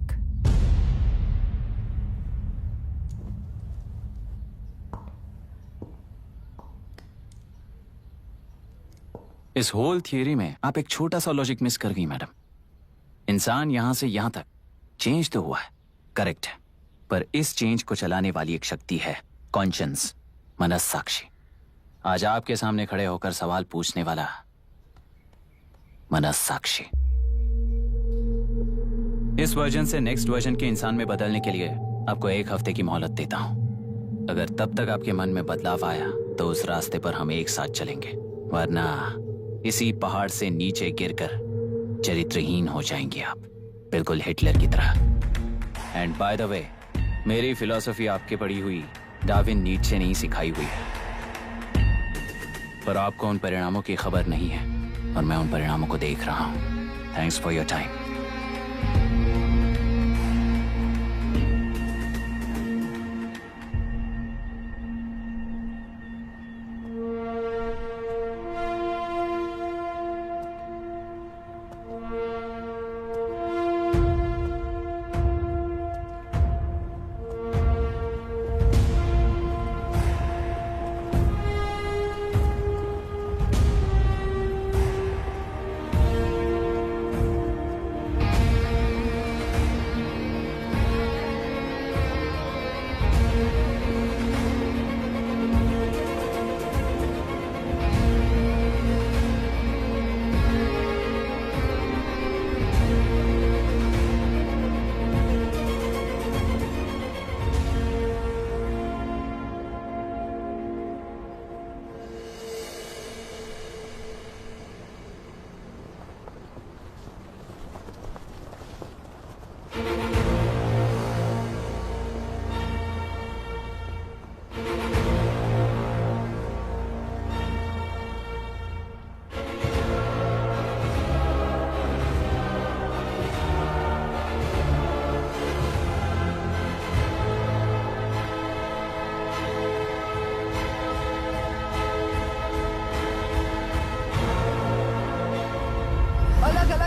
इस होल थियरी में आप एक छोटा सा लॉजिक मिस कर गई मैडम। इंसान यहां से यहां तक चेंज तो हुआ है, करेक्ट है, पर इस चेंज को चलाने वाली एक शक्ति है, कॉन्शियंस, मनस्साक्षी। आज आपके सामने खड़े होकर सवाल पूछने वाला मनस्साक्षी। इस वर्जन से नेक्स्ट वर्जन के इंसान में बदलने के लिए आपको 1 हफ्ते की मोहलत देता हूं। अगर तब तक आपके मन में बदलाव आया तो उस रास्ते पर हम एक साथ चलेंगे, वरना इसी पहाड़ से नीचे गिरकर चरित्रहीन हो जाएंगे आप, बिल्कुल हिटलर की तरह। एंड बाय द वे, मेरी फिलॉसफी आपके पढ़ी हुई डार्विन नीचे से नहीं सिखाई हुई है, पर आपको उन परिणामों की खबर नहीं है और मैं उन परिणामों को देख रहा हूँ। Thanks for your time.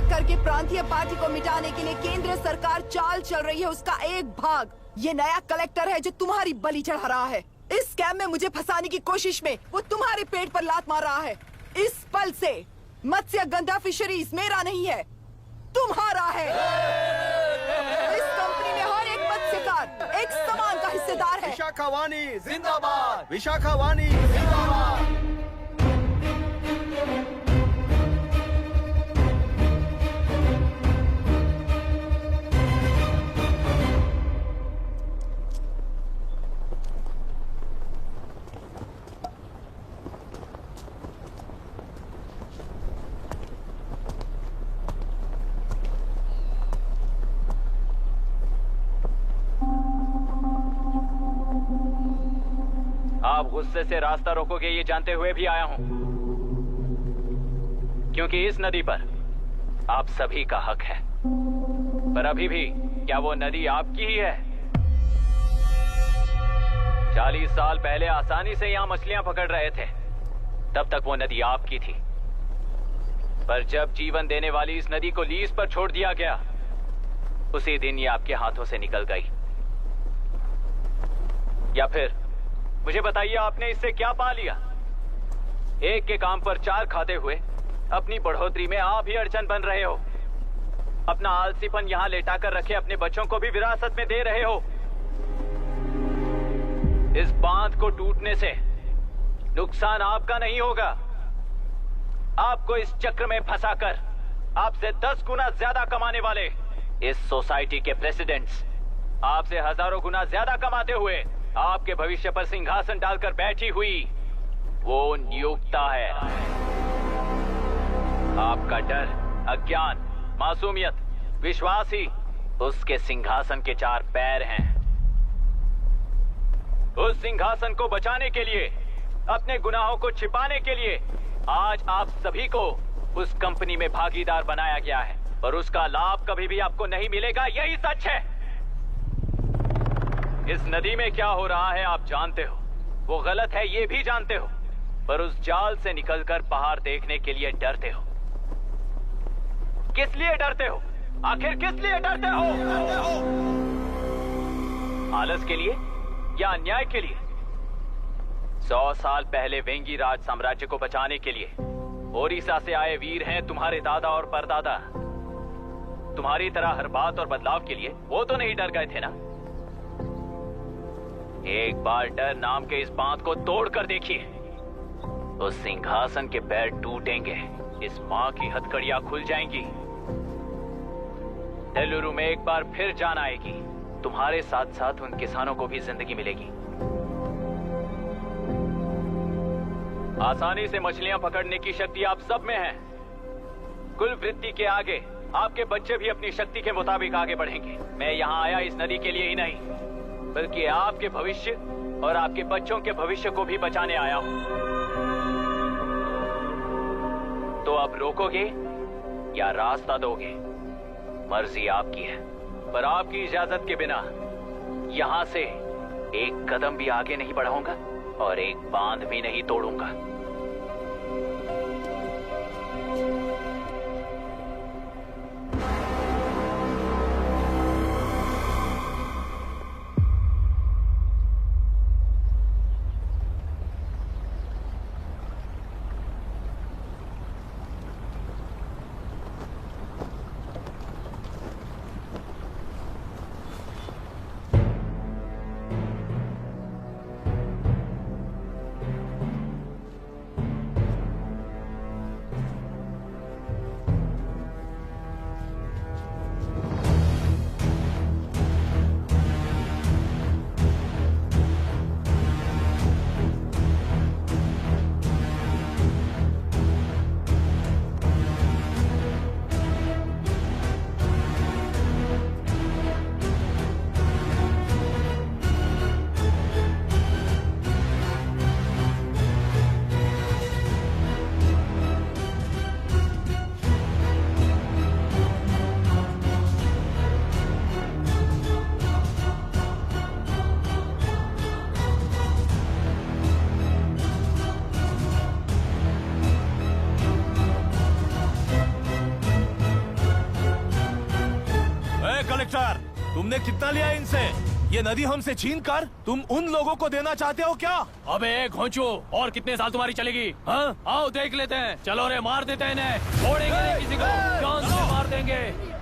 करके प्रांतीय पार्टी को मिटाने के लिए केंद्र सरकार चाल चल रही है। उसका एक भाग ये नया कलेक्टर है जो तुम्हारी बलि चढ़ा रहा है। इस स्कैम में मुझे फंसाने की कोशिश में वो तुम्हारे पेट पर लात मार रहा है। इस पल से मत्स्य गंधा फिशरीज मेरा नहीं है, तुम्हारा है। इस कंपनी में हर एक मत्स्यकार एक समान का हिस्सेदार है। विशाखावाणी जिंदाबाद, विशाखावाणी जिंदाबाद। आप गुस्से से रास्ता रोकोगे ये जानते हुए भी आया हूं, क्योंकि इस नदी पर आप सभी का हक है। पर अभी भी क्या वो नदी आपकी ही है? 40 साल पहले आसानी से यहां मछलियां पकड़ रहे थे, तब तक वो नदी आपकी थी। पर जब जीवन देने वाली इस नदी को लीज पर छोड़ दिया गया, उसी दिन ये आपके हाथों से निकल गई। या फिर मुझे बताइए, आपने इससे क्या पा लिया? एक के काम पर 4 खाते हुए अपनी बढ़ोतरी में आप ही अड़चन बन रहे हो। अपना आलसीपन यहाँ लेटा कर रखे अपने बच्चों को भी विरासत में दे रहे हो। इस बांध को टूटने से नुकसान आपका नहीं होगा। आपको इस चक्र में फंसाकर आपसे 10 गुना ज्यादा कमाने वाले इस सोसाइटी के प्रेसिडेंट्स आपसे हजारों गुना ज्यादा कमाते हुए आपके भविष्य पर सिंहासन डालकर बैठी हुई वो नियोक्ता है। आपका डर, अज्ञान, मासूमियत, विश्वास ही उसके सिंहासन के 4 पैर हैं। उस सिंहासन को बचाने के लिए, अपने गुनाहों को छिपाने के लिए आज आप सभी को उस कंपनी में भागीदार बनाया गया है, और उसका लाभ कभी भी आपको नहीं मिलेगा। यही सच है। इस नदी में क्या हो रहा है आप जानते हो, वो गलत है ये भी जानते हो, पर उस जाल से निकलकर पहाड़ देखने के लिए डरते हो। किस लिए डरते हो? आखिर किस लिए डरते हो? आलस के लिए या अन्याय के लिए? 100 साल पहले वेंगी राज साम्राज्य को बचाने के लिए ओडिशा से आए वीर हैं तुम्हारे दादा और परदादा। तुम्हारी तरह हर बात और बदलाव के लिए वो तो नहीं डर गए थे ना। एक बार डर नाम के इस बांध को तोड़ कर देखिए, उस सिंहासन के पैर टूटेंगे, इस मां की हथकड़ियां खुल जाएंगी। बेंगलुरु में एक बार फिर जान आएगी। तुम्हारे साथ साथ उन किसानों को भी जिंदगी मिलेगी। आसानी से मछलियां पकड़ने की शक्ति आप सब में है। कुल वृत्ति के आगे आपके बच्चे भी अपनी शक्ति के मुताबिक आगे बढ़ेंगे। मैं यहाँ आया इस नदी के लिए ही नहीं, बल्कि आपके भविष्य और आपके बच्चों के भविष्य को भी बचाने आया हूँ। तो अब रोकोगे या रास्ता दोगे? मर्जी आपकी है, पर आपकी इजाजत के बिना यहाँ से एक कदम भी आगे नहीं बढ़ाऊंगा और एक बांध भी नहीं तोड़ूंगा। कलेक्टर, तुमने कितना लिया इनसे? ये नदी हमसे छीन कर तुम उन लोगों को देना चाहते हो क्या? अबे घोंचू, और कितने साल तुम्हारी चलेगी? हाँ, आओ देख लेते हैं। चलो रे, मार देते हैं इन्हें। छोड़ेंगे नहीं किसी को, जान से मार देंगे।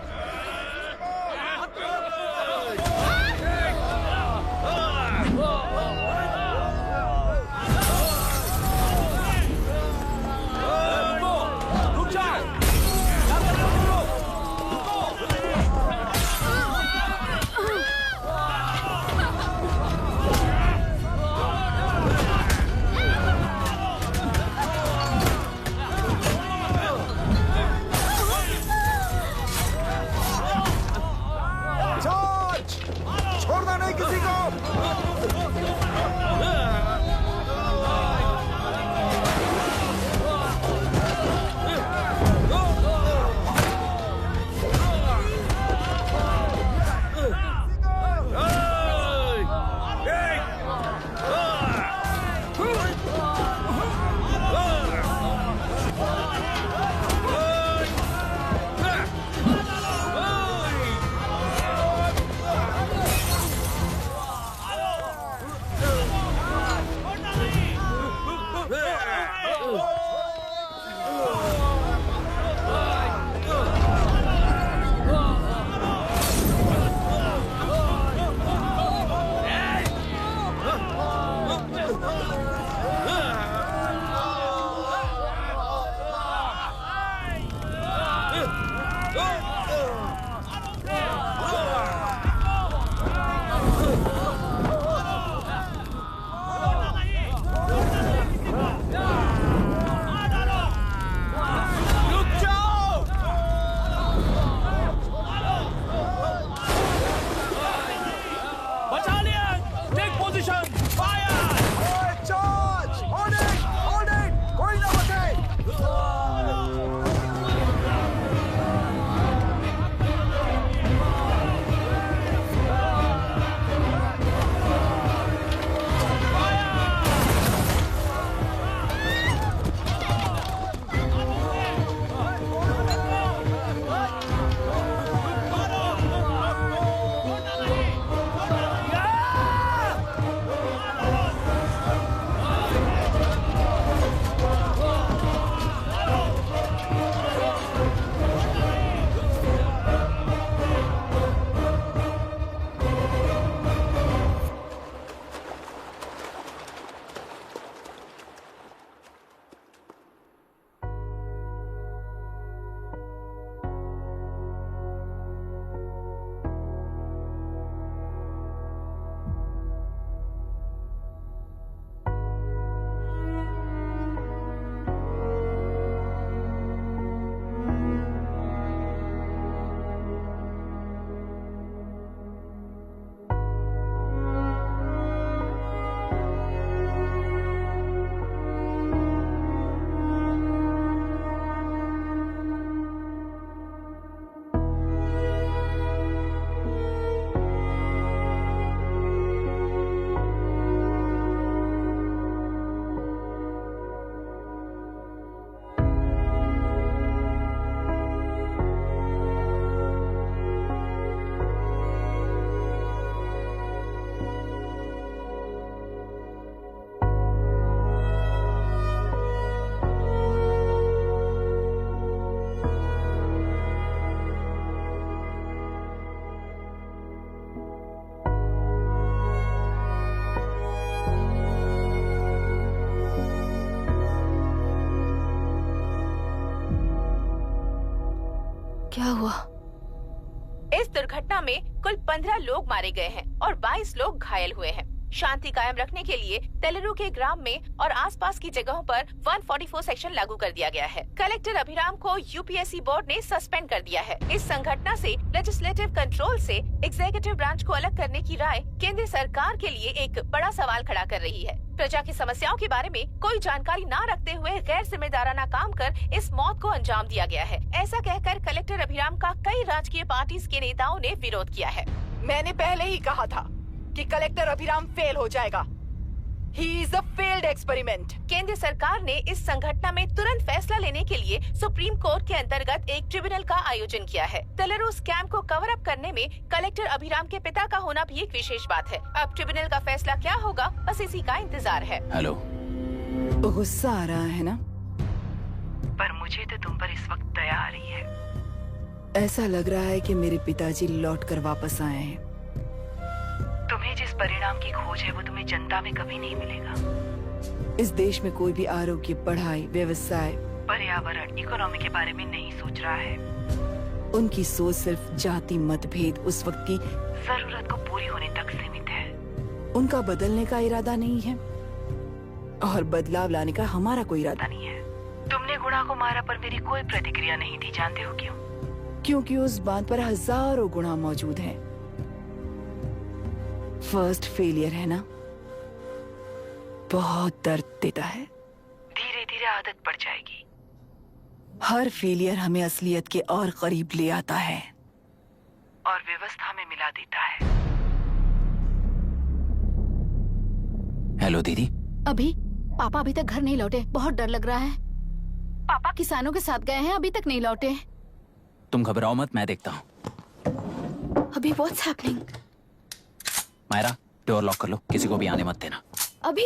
हुआ? इस दुर्घटना में कुल 15 लोग मारे गए हैं और 22 लोग घायल हुए हैं। शांति कायम रखने के लिए तेलुरु के ग्राम में और आसपास की जगहों पर 144 सेक्शन लागू कर दिया गया है। कलेक्टर अभिराम को यूपीएससी बोर्ड ने सस्पेंड कर दिया है। इस संघटना से लेजिस्लेटिव कंट्रोल से एग्जीक्यूटिव ब्रांच को अलग करने की राय केंद्र सरकार के लिए एक बड़ा सवाल खड़ा कर रही है। प्रजा की समस्याओं के बारे में कोई जानकारी न रखते हुए गैर जिम्मेदाराना काम कर इस मौत को अंजाम दिया गया है। ऐसा कहकर कलेक्टर अभिराम का कई राजकीय पार्टी के नेताओं ने विरोध किया है। मैंने पहले ही कहा था कि कलेक्टर अभिराम फेल हो जाएगा। He is a failed experiment. केंद्र सरकार ने इस संघटना में तुरंत फैसला लेने के लिए सुप्रीम कोर्ट के अंतर्गत एक ट्रिब्यूनल का आयोजन किया है। तेलुरु स्कैम को कवर अप करने में कलेक्टर अभिराम के पिता का होना भी एक विशेष बात है। अब ट्रिब्यूनल का फैसला क्या होगा, बस इसी का इंतजार है। हेलो, गुस्सा आ रहा है ना? पर मुझे तो तुम पर इस वक्त दया आ रही है। ऐसा लग रहा है कि मेरे पिताजी लौट कर वापस आए हैं। तुम्हें जिस परिणाम की खोज है वो तुम्हें जनता में कभी नहीं मिलेगा। इस देश में कोई भी आरोग्य, पढ़ाई, व्यवसाय, पर्यावरण, इकोनॉमी के बारे में नहीं सोच रहा है। उनकी सोच सिर्फ जाति मतभेद उस वक्त की जरूरत को पूरी होने तक सीमित है। उनका बदलने का इरादा नहीं है और बदलाव लाने का हमारा कोई इरादा नहीं है। तुमने गुणा को मारा पर मेरी कोई प्रतिक्रिया नहीं थी, जानते हो क्यों? क्योंकि उस बात पर हजारों गुणा मौजूद हैं। फर्स्ट फेलियर है ना, बहुत दर्द देता है। धीरे धीरे आदत पड़ जाएगी। हर फेलियर हमें असलियत के और करीब ले आता है और व्यवस्था में मिला देता है। हेलो दीदी। अभी पापा अभी तक घर नहीं लौटे, बहुत डर लग रहा है। पापा किसानों के साथ गए हैं, अभी तक नहीं लौटे। तुम घबराओ मत, मैं देखता हूँ। अभी what's happening? Myra, door lock कर लो, किसी को भी आने मत देना। अभी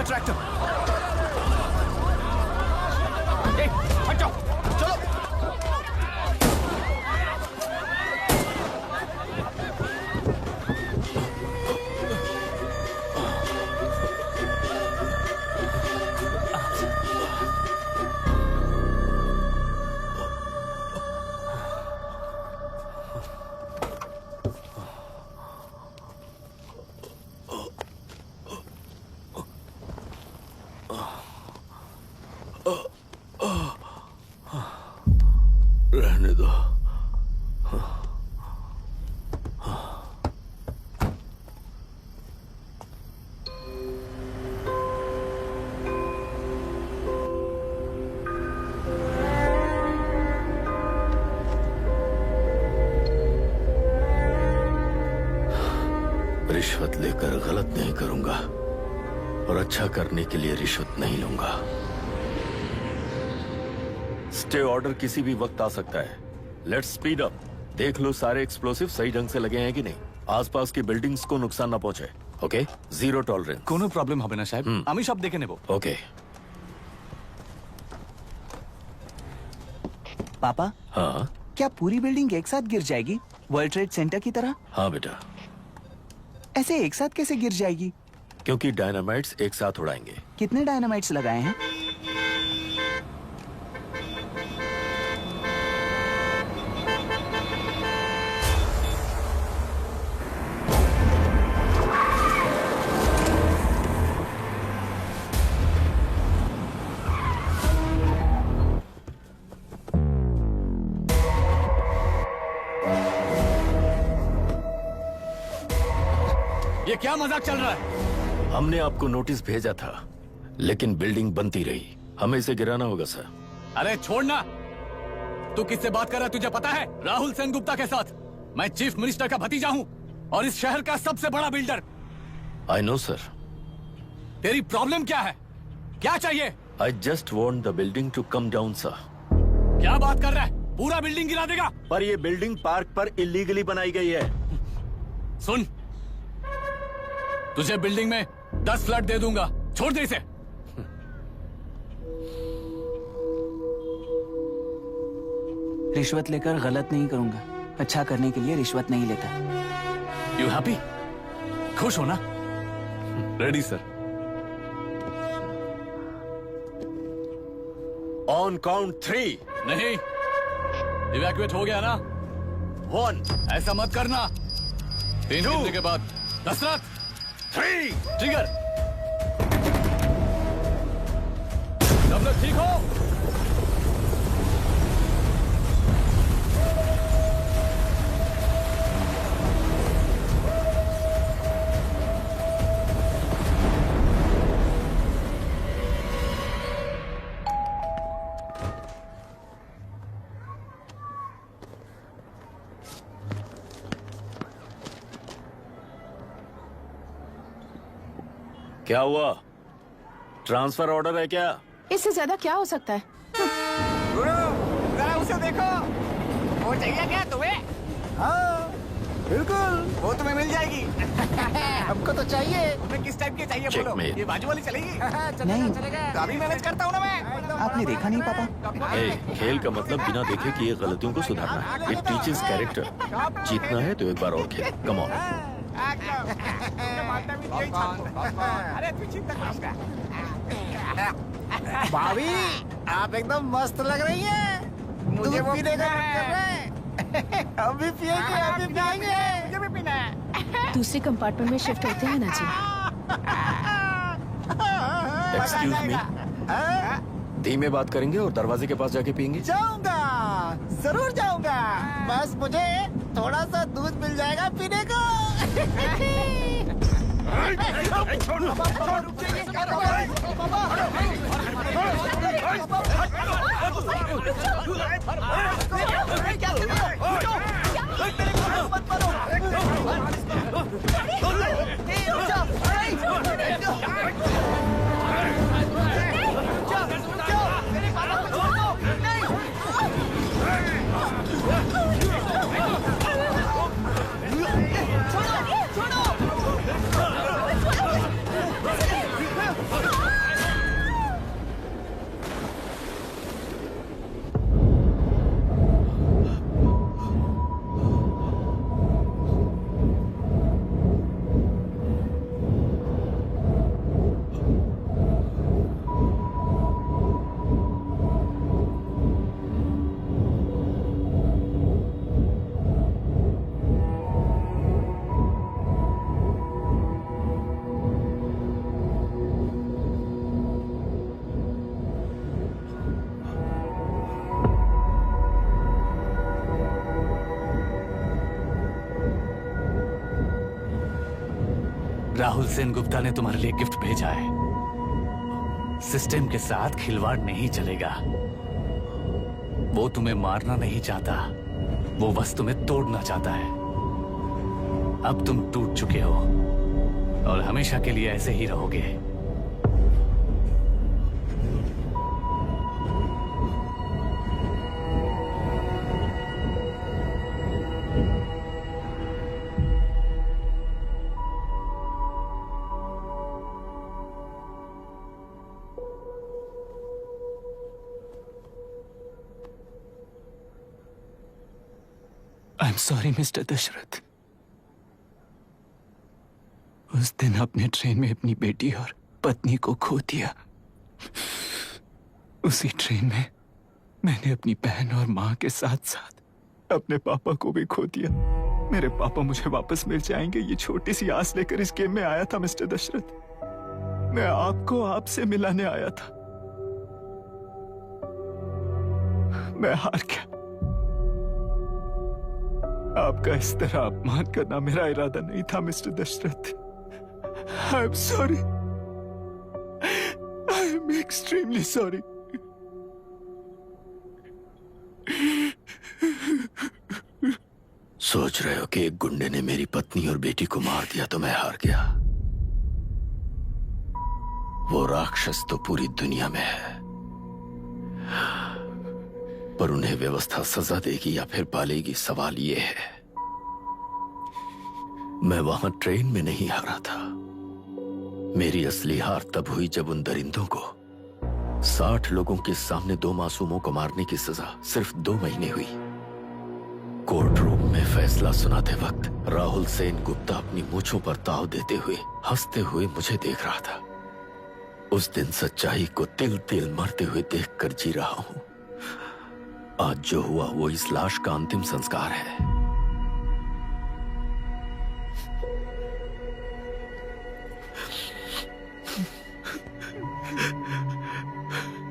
ट्रैक्टर। हट जाओ, चलो। रहने दो। रिश्वत लेकर गलत नहीं करूंगा और अच्छा करने के लिए रिश्वत नहीं लूंगा। स्टे ऑर्डर किसी भी वक्त आ सकता है। Let's speed up. देख लो सारे एक्सप्लोसिव सही ढंग से लगे हैं कि नहीं। आसपास की बिल्डिंग्स को नुकसान ना पहुंचे। Okay, zero tolerance. कोनो प्रॉब्लम হবে না সাহেব, আমি সব দেখে নেব। ओके। पापा, हाँ क्या पूरी बिल्डिंग एक साथ गिर जाएगी, वर्ल्ड ट्रेड सेंटर की तरह? हाँ बेटा। ऐसे एक साथ कैसे गिर जाएगी? क्योंकि डायनामाइट्स एक साथ उड़ाएंगे। कितने डायनामाइट्स लगाए हैं? ये क्या मजाक चल रहा है? हमने आपको नोटिस भेजा था, लेकिन बिल्डिंग बनती रही। हमें इसे गिराना होगा सर। अरे छोड़ना। तू किससे बात कर रहा है तुझे पता है? राहुल सेनगुप्ता के साथ। मैं चीफ मिनिस्टर का भतीजा हूँ। और इस शहर का सबसे बड़ा बिल्डर। I know sir. तेरी प्रॉब्लम क्या है? क्या चाहिए? I just want the building to come down sir. क्या बात कर रहा है? पूरा बिल्डिंग गिरा देगा? पर ये बिल्डिंग पार्क पर इलीगली बनाई गई है। सुन, तुझे बिल्डिंग में 10 फ्लैट दे दूंगा, छोड़ दे इसे। रिश्वत लेकर गलत नहीं करूंगा। अच्छा करने के लिए रिश्वत नहीं लेता। You happy? खुश हो ना? Ready sir. On count 3। नहीं, इवैक्यूएट हो गया ना? 1। ऐसा मत करना। 3 गिनने के बाद दशरथ 3 ट्रिगर। सब लोग ठीक हो? क्या हुआ? ट्रांसफर ऑर्डर है क्या? इससे ज्यादा क्या हो सकता है? जरा उसे देखो। वो चाहिए क्या तुम्हें? हाँ, बिल्कुल, वो तुम्हें मिल जाएगी। हमको तो चाहिए। तुम्हें किस टाइप की चाहिए बोलो? ये बाजू वाली चलेगी? नहीं, अभी मैनेज करता हूँ ना मैं। आपने देखा नहीं पापा? खेल का मतलब बिना देखे किए गलतियों को सुधारना है। It teaches character. जीतना है तो एक बार और खेल। Come on. अरे तू चिंता भाभी, आप एकदम मस्त लग रही हैं। मुझे वो पीने का मन कर रहा है। हम भी पिएंगे, हम भी पिएंगे। मुझे भी पीना है। दूसरे कंपार्टमेंट में शिफ्ट होते हैं ना जी। Excuse me. धीमे बात करेंगे और दरवाजे के पास जाके पियेंगे। जाऊंगा, जरूर जाऊंगा। बस मुझे थोड़ा सा दूध मिल जाएगा पीने को। राहुल सेनगुप्ता ने तुम्हारे लिए गिफ्ट भेजा है। सिस्टम के साथ खिलवाड़ नहीं चलेगा। वो तुम्हें मारना नहीं चाहता, वो बस तुम्हें तोड़ना चाहता है। अब तुम टूट चुके हो और हमेशा के लिए ऐसे ही रहोगे। I am sorry mister Dashrath. उस दिन अपने ट्रेन में अपनी बेटी और पत्नी को खो दिया। उसी ट्रेन में मैंने अपनी बहन और माँ के साथ साथ अपने पापा को भी खो दिया। मेरे पापा मुझे वापस मिल जाएंगे, ये छोटी सी आस लेकर इस गेम में आया था मिस्टर दशरथ। मैं आपको आपसे मिलाने आया था। मैं हार गया। आपका इस तरह अपमान करना मेरा इरादा नहीं था mister Dashrath. I am sorry. I am extremely sorry. सोच रहे हो कि एक गुंडे ने मेरी पत्नी और बेटी को मार दिया तो मैं हार गया? वो राक्षस तो पूरी दुनिया में है, पर उन्हें व्यवस्था सजा देगी या फिर पालेगी, सवाल ये है। मैं वहां ट्रेन में नहीं हारा था। मेरी असली हार तब हुई जब उन दरिंदों को 60 लोगों के सामने 2 मासूमों को मारने की सजा सिर्फ 2 महीने हुई। कोर्ट रूम में फैसला सुनाते वक्त राहुल सेन गुप्ता अपनी मूंछों पर ताव देते हुए हंसते हुए मुझे देख रहा था। उस दिन सच्चाई को तिल तिल मरते हुए देखकर जी रहा हूं। आज जो हुआ वो इस लाश का अंतिम संस्कार है।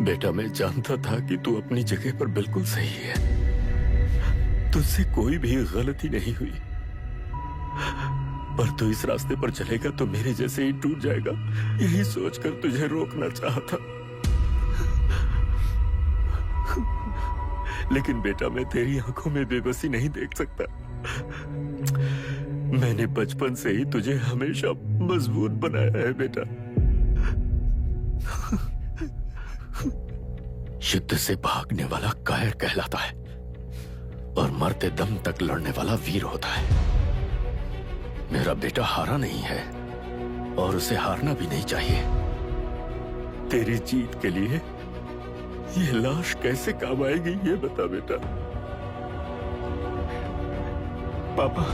बेटा, मैं जानता था कि तू अपनी जगह पर बिल्कुल सही है। तुझसे कोई भी गलती नहीं हुई, पर तू इस रास्ते पर चलेगा तो मेरे जैसे ही टूट जाएगा, यही सोचकर तुझे रोकना चाहता। लेकिन बेटा, मैं तेरी आंखों में बेबसी नहीं देख सकता। मैंने बचपन से ही तुझे हमेशा मजबूत बनाया है बेटा। युद्ध से भागने वाला कायर कहलाता है और मरते दम तक लड़ने वाला वीर होता है। मेरा बेटा हारा नहीं है और उसे हारना भी नहीं चाहिए। तेरी जीत के लिए ये लाश कैसे काम आएगी, ये बता बेटा। पापा,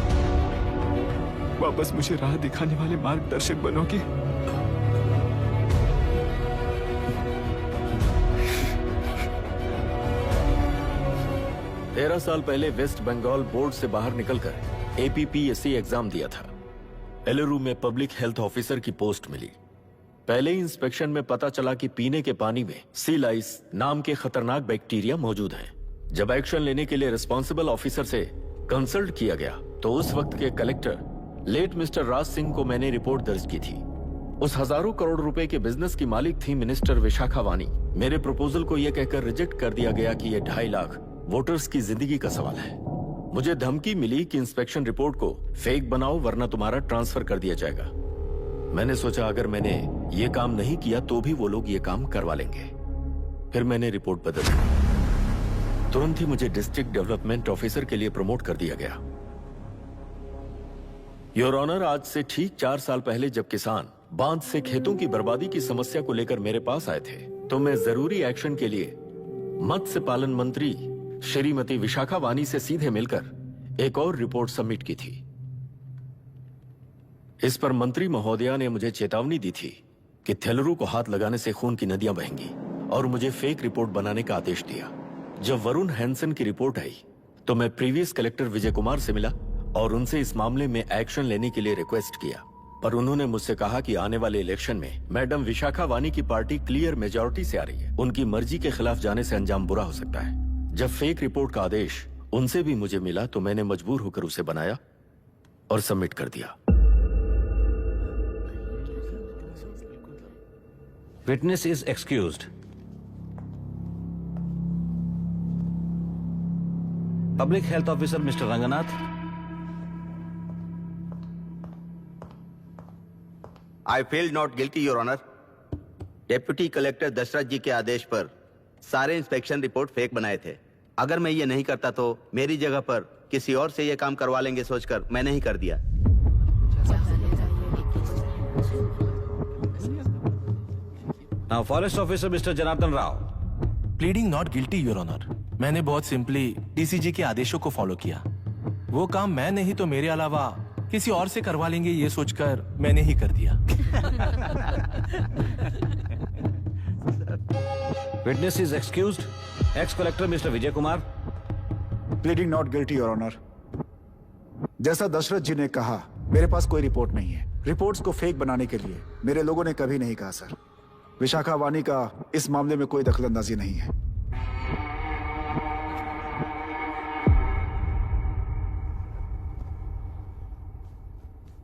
वापस मुझे राह दिखाने वाले मार्गदर्शक बनोगे? 13 साल पहले वेस्ट बंगाल बोर्ड से बाहर निकलकर APPSC एग्जाम दिया था। एलुरु में पब्लिक हेल्थ ऑफिसर की पोस्ट मिली। पहले ही इंस्पेक्शन में पता चला कि पीने के पानी में सी लाइस नाम के खतरनाक बैक्टीरिया मौजूद हैं। जब एक्शन लेने के लिए रिस्पॉन्सिबल ऑफिसर से कंसल्ट किया गया तो उस वक्त के collector late mister Raj Singh को मैंने रिपोर्ट दर्ज की थी। उस हजारों करोड़ रुपए के बिजनेस की मालिक थी मिनिस्टर विशाखा वानी। मेरे प्रपोजल को यह कहकर रिजेक्ट कर दिया गया कि यह 2.5 लाख वोटर्स की जिंदगी का सवाल है। मुझे धमकी मिली कि इंस्पेक्शन रिपोर्ट को फेक बनाओ वरना तुम्हारा ट्रांसफर कर दिया जाएगा। मैंने सोचा अगर मैंने ये काम नहीं किया तो भी वो लोग ये काम करवा लेंगे। फिर मैंने रिपोर्ट बदल दी। तुरंत ही मुझे डिस्ट्रिक्ट डेवलपमेंट ऑफिसर के लिए प्रमोट कर दिया गया। योर ऑनर, आज से ठीक 4 साल पहले जब किसान बांध से खेतों की बर्बादी की समस्या को लेकर मेरे पास आए थे तो मैं जरूरी एक्शन के लिए मत्स्य पालन मंत्री श्रीमती विशाखा वानी से सीधे मिलकर एक और रिपोर्ट सबमिट की थी। इस पर मंत्री महोदया ने मुझे चेतावनी दी थी कि थेलरू को हाथ लगाने से खून की नदियां बहेंगी और मुझे फेक रिपोर्ट बनाने का आदेश दिया। जब वरुण हैंसन की रिपोर्ट आई तो मैं प्रीवियस कलेक्टर विजय कुमार से मिला और उनसे इस मामले में एक्शन लेने के लिए रिक्वेस्ट किया, पर उन्होंने मुझसे कहा कि आने वाले इलेक्शन में मैडम विशाखा वानी की पार्टी क्लियर मेजॉरिटी से आ रही है, उनकी मर्जी के खिलाफ जाने से अंजाम बुरा हो सकता है। जब फेक रिपोर्ट का आदेश उनसे भी मुझे मिला तो मैंने मजबूर होकर उसे बनाया और सबमिट कर दिया। Witness is excused. Public Health Officer Mr. Ranganath. I feel not guilty, Your Honor. Deputy collector Dashrath ji के आदेश पर सारे इंस्पेक्शन रिपोर्ट फेक बनाए थे। अगर मैं ये नहीं करता तो मेरी जगह पर किसी और से ये काम करवा लेंगे सोचकर मैंने ही कर दिया। Now, Forest Officer Mr. Janardhan Rao. Pleading not guilty, your honour. मैंने बहुत सिंपली डीसीजी के आदेशों को फॉलो किया। वो काम मैं नहीं तो मेरे अलावा किसी और से करवा लेंगे ये सोचकर मैंने ही कर दिया। Witness is excused. Ex-collector Mr. Vijay Kumar. Pleading not guilty, your honour. जैसा दशरथ जी ने कहा, मेरे पास कोई रिपोर्ट नहीं है। रिपोर्ट्स को फेक बनाने के लिए मेरे लोगों ने कभी नहीं कहा सर। विशाखा वानी का इस मामले में कोई दखलंदाजी नहीं है।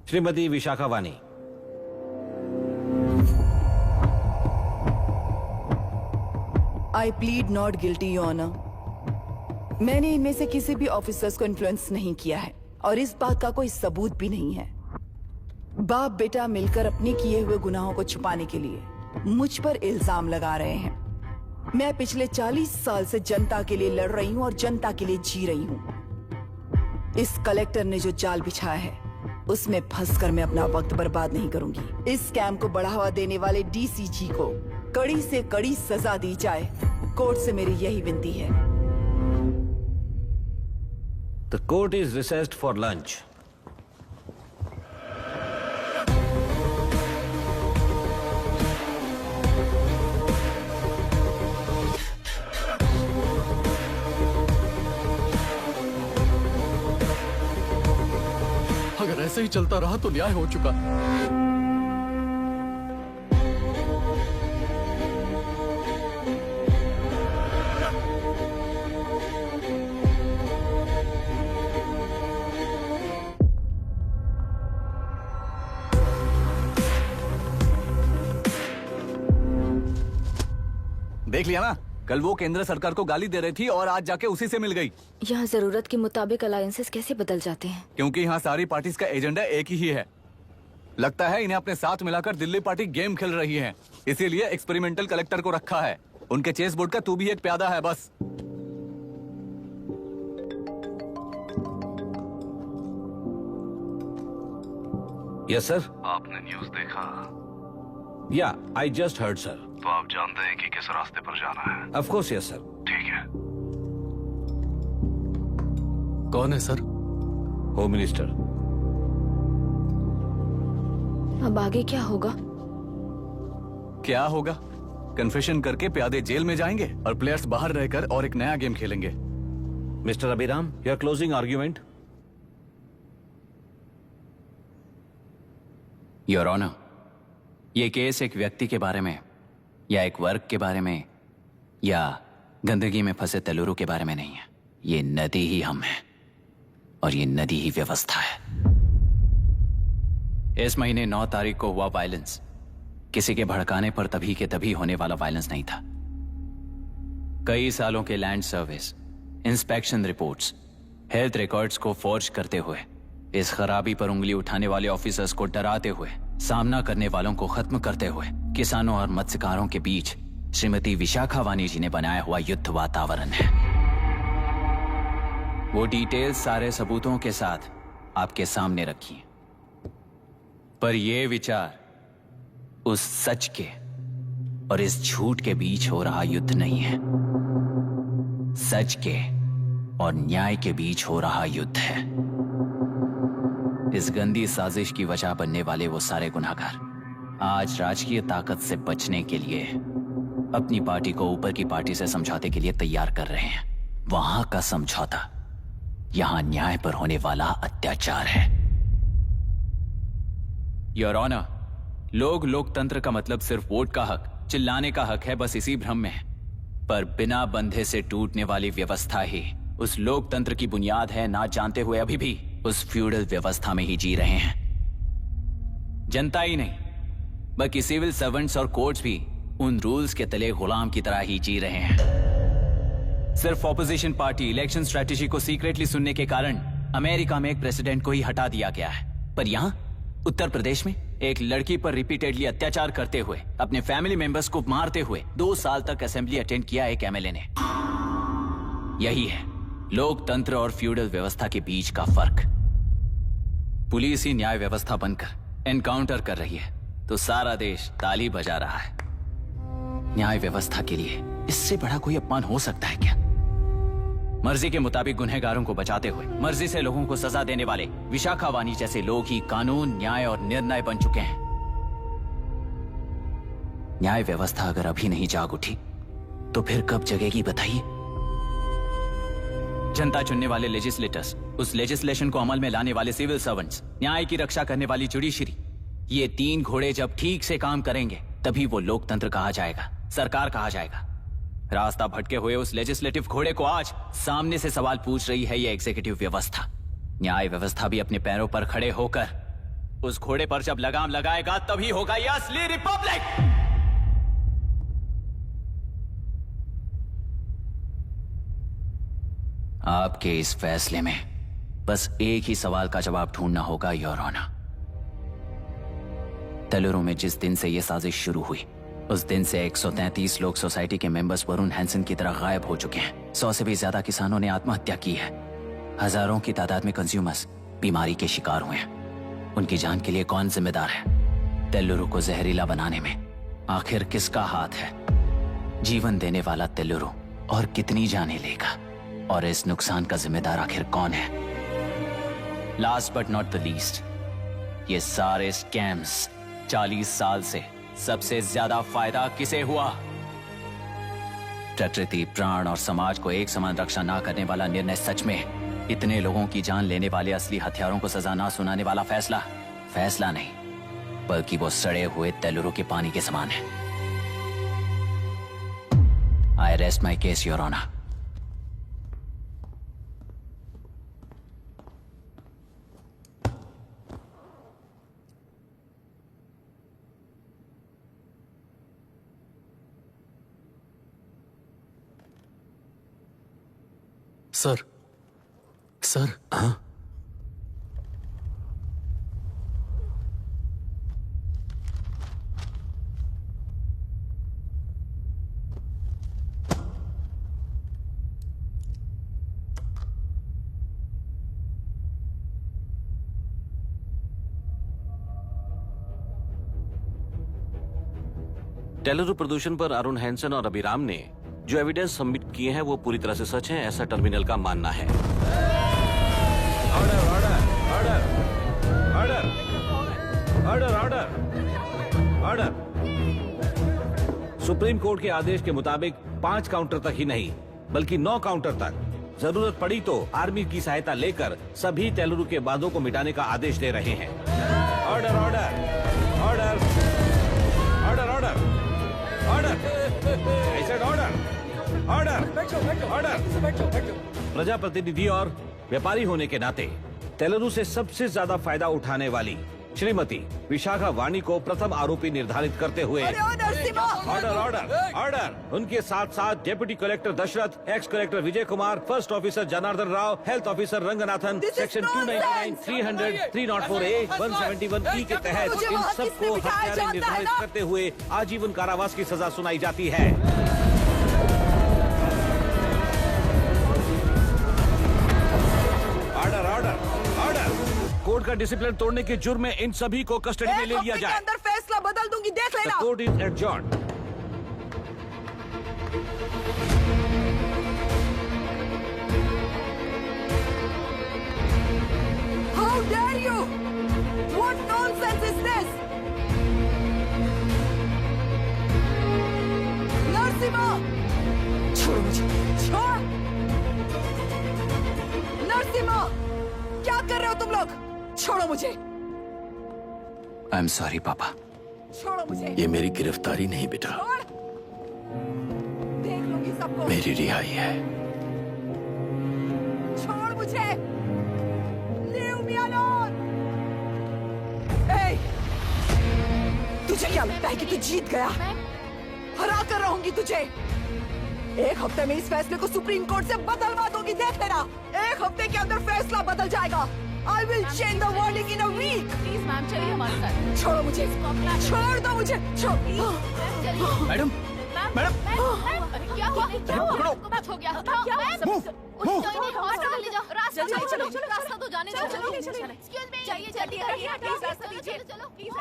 Shrimati Vishakha Wani. I plead not guilty, your honour. मैंने इनमें से किसी भी ऑफिसर्स को इन्फ्लुएंस नहीं किया है। और इस बात का कोई सबूत भी नहीं है। बाप बेटा मिलकर अपने किए हुए गुनाहों को छुपाने के लिए मुझ पर इल्जाम लगा रहे हैं। मैं पिछले 40 साल से जनता के लिए लड़ रही हूँ और जनता के लिए जी रही हूँ। इस कलेक्टर ने जो जाल बिछाया है उसमें फंसकर मैं अपना वक्त बर्बाद नहीं करूंगी। इस स्कैम को बढ़ावा देने वाले डीसीजी को कड़ी से कड़ी सजा दी जाए, कोर्ट से मेरी यही विनती है। The court is recessed for lunch. अगर ऐसे ही चलता रहा तो न्याय हो चुका। देख लिया ना, कल वो केंद्र सरकार को गाली दे रही थी और आज जाके उसी से मिल गई। यहाँ जरूरत के मुताबिक अलायंसेस कैसे बदल जाते हैं? क्योंकि यहाँ सारी पार्टीज का एजेंडा एक ही है। लगता है इन्हें अपने साथ मिलाकर दिल्ली पार्टी गेम खेल रही है, इसीलिए एक्सपेरिमेंटल कलेक्टर को रखा है। उनके चेस बोर्ड का तू भी एक प्यादा है बस। Yes sir. आपने न्यूज देखा? या आई जस्ट हर्ड सर। तो आप जानते हैं कि किस रास्ते पर जाना है? Of course yes sir. ठीक है। कौन है सर? Home minister. अब आगे क्या होगा? क्या होगा? कन्फेशन करके प्यादे जेल में जाएंगे और प्लेयर्स बाहर रहकर और एक नया गेम खेलेंगे। Mister Abhiram, your closing argument. Your honour, ये केस एक व्यक्ति के बारे में या एक वर्ग के बारे में या गंदगी में फंसे तेलुरु के बारे में नहीं है। ये नदी ही हम हैं और ये नदी ही व्यवस्था है। इस महीने 9 तारीख को हुआ वायलेंस किसी के भड़काने पर तभी के तभी होने वाला वायलेंस नहीं था। कई सालों के land service, inspection reports, health records को फॉर्ज करते हुए, इस खराबी पर उंगली उठाने वाले ऑफिसर्स को डराते हुए, सामना करने वालों को खत्म करते हुए किसानों और मत्स्यकारों के बीच श्रीमती विशाखा वानी जी ने बनाया हुआ युद्ध वातावरण है। वो डिटेल्स सारे सबूतों के साथ आपके सामने रखी हैं। पर ये विचार उस सच के और इस झूठ के बीच हो रहा युद्ध नहीं है, सच के और न्याय के बीच हो रहा युद्ध है। इस गंदी साजिश की वजह बनने वाले वो सारे गुनहगार आज राजकीय ताकत से बचने के लिए अपनी पार्टी को ऊपर की पार्टी से समझौते के लिए तैयार कर रहे हैं। वहां का समझौता यहां न्याय पर होने वाला अत्याचार है। योर ऑनर, लोग लोकतंत्र का मतलब सिर्फ वोट का हक, चिल्लाने का हक है, बस इसी भ्रम में है। पर बिना बंधे से टूटने वाली व्यवस्था ही उस लोकतंत्र की बुनियाद है, ना जानते हुए अभी भी उस फ्यूडल व्यवस्था में ही जी रहे हैं। जनता ही नहीं बल्कि सिविल सर्वेंट्स और कोर्ट्स भी उन रूल्स के तले गुलाम की तरह ही जी रहे हैं। सिर्फ ऑपोजिशन पार्टी इलेक्शन स्ट्रेटेजी को सीक्रेटली सुनने के कारण अमेरिका में एक प्रेसिडेंट को ही हटा दिया गया है, पर यहां उत्तर प्रदेश में एक लड़की पर रिपीटेडली अत्याचार करते हुए, अपने फैमिली मेंबर्स को मारते हुए 2 साल तक असेंबली अटेंड किया एक एमएलए ने। यही है लोकतंत्र और फ्यूडल व्यवस्था के बीच का फर्क। पुलिस ही न्याय व्यवस्था बनकर एनकाउंटर कर रही है तो सारा देश ताली बजा रहा है। न्याय व्यवस्था के लिए इससे बड़ा कोई अपमान हो सकता है क्या? मर्जी के मुताबिक गुनहगारों को बचाते हुए मर्जी से लोगों को सजा देने वाले विशाखा वानी जैसे लोग ही कानून, न्याय और निर्णय बन चुके हैं। न्याय व्यवस्था अगर अभी नहीं जाग उठी तो फिर कब जगेगी बताइए? जनता चुनने वाले लेजिस्लेटर्स, उस लेजिस्लेशन को अमल में लाने वाले सिविल सर्वेंट्स, न्याय की रक्षा करने वाली जुडिशरी, ये 3 घोड़े जब ठीक से काम करेंगे तभी वो लोकतंत्र कहा जाएगा, सरकार कहा जाएगा। रास्ता भटके हुए उस लेजिस्लेटिव घोड़े को आज सामने से सवाल पूछ रही है ये एग्जीक्यूटिव व्यवस्था। न्याय व्यवस्था भी अपने पैरों पर खड़े होकर उस घोड़े पर जब लगाम लगाएगा तभी होगा ये असली रिपब्लिक। आपके इस फैसले में बस एक ही सवाल का जवाब ढूंढना होगा योर ऑनर। तेलुरु में जिस दिन से यह साजिश शुरू हुई, उस दिन से 133 लोग सोसाइटी के मेंबर्स वरुण हैंसन की तरह गायब हो चुके हैं। 100 से भी ज्यादा किसानों ने आत्महत्या की है। हजारों की तादाद में कंज्यूमर्स बीमारी के शिकार हुए हैं। उनकी जान के लिए कौन जिम्मेदार है? तेलुरु को जहरीला बनाने में आखिर किसका हाथ है? जीवन देने वाला तेलुरु और कितनी जाने लेगा? और इस नुकसान का जिम्मेदार आखिर कौन है? Last but not the least, ये सारे स्कैम्स 40 साल से सबसे ज्यादा फायदा किसे हुआ? प्रकृति, प्राण और समाज को एक समान रक्षा ना करने वाला निर्णय सच में इतने लोगों की जान लेने वाले असली हथियारों को सजा ना सुनाने वाला फैसला नहीं, बल्कि वो सड़े हुए तेलुरु के पानी के समान है। I rest my case your honour. Sir हाँ? तेलुरु प्रदूषण पर अरुण हैंसन और अभिराम ने जो एविडेंस सबमिट किए हैं वो पूरी तरह से सच है, ऐसा टर्मिनल का मानना है। Order order order order order order. Supreme court के आदेश के मुताबिक 5 काउंटर तक ही नहीं बल्कि 9 काउंटर तक जरूरत पड़ी तो आर्मी की सहायता लेकर सभी तेलुरु के बांधों को मिटाने का आदेश दे रहे हैं। Order order order order order order order. प्रजाप्रतिनिधि और व्यापारी होने के नाते तेलुरु से सबसे ज्यादा फायदा उठाने वाली श्रीमती विशाखा वाणी को प्रथम आरोपी निर्धारित करते हुए ऑर्डर ऑर्डर ऑर्डर। उनके साथ साथ deputy collector Dashrath, ex collector Vijay Kumar, first officer Janardhan Rao, health officer Ranganathan, section 299, 300, 304A, 171E के तहत इन सबको हत्यारे निर्धारित करते हुए आजीवन कारावास की सजा सुनाई जाती है। Order order order. कोर्ट का डिसिप्लिन तोड़ने के जुर्म में इन सभी को कस्टडी में ले लिया जाए। अंदर फैसला बदल दूंगी, देख लेना। Court is adjourned. How dare you? What nonsense is this? Narasimha, छोड़ो मुझे, छोड़। नरसिम्हा, क्या कर रहे हो तुम लोग? छोड़ो मुझे। आई एम सॉरी पापा। छोड़ो मुझे। ये मेरी गिरफ्तारी नहीं बेटा, देख लूंगी सबको। मेरी रिहाई है। छोड़ मुझे। Leave me alone. Hey, तुझे क्या लगता है कि तू जीत गया? हरा कर रहूंगी तुझे। एक हफ्ते में इस फैसले को सुप्रीम कोर्ट से बदलवा दूंगी, देख लेना। एक हफ्ते के अंदर फैसला बदल जाएगा। I will change the verdict in a week. Please ma'am, चलिए हमारे साथ। छोड़ो मुझे, छोड़ दो मुझे, छोड़। मैडम, मैडम, क्या हुआ? कुछ हो गया? हॉस्पिटल ले जाओ। रास्ता चलो, रास्ता तो जाने दो। चलो, एक्सक्यूज मी, चाहिए रास्ता दीजिए। चलो प्लीज।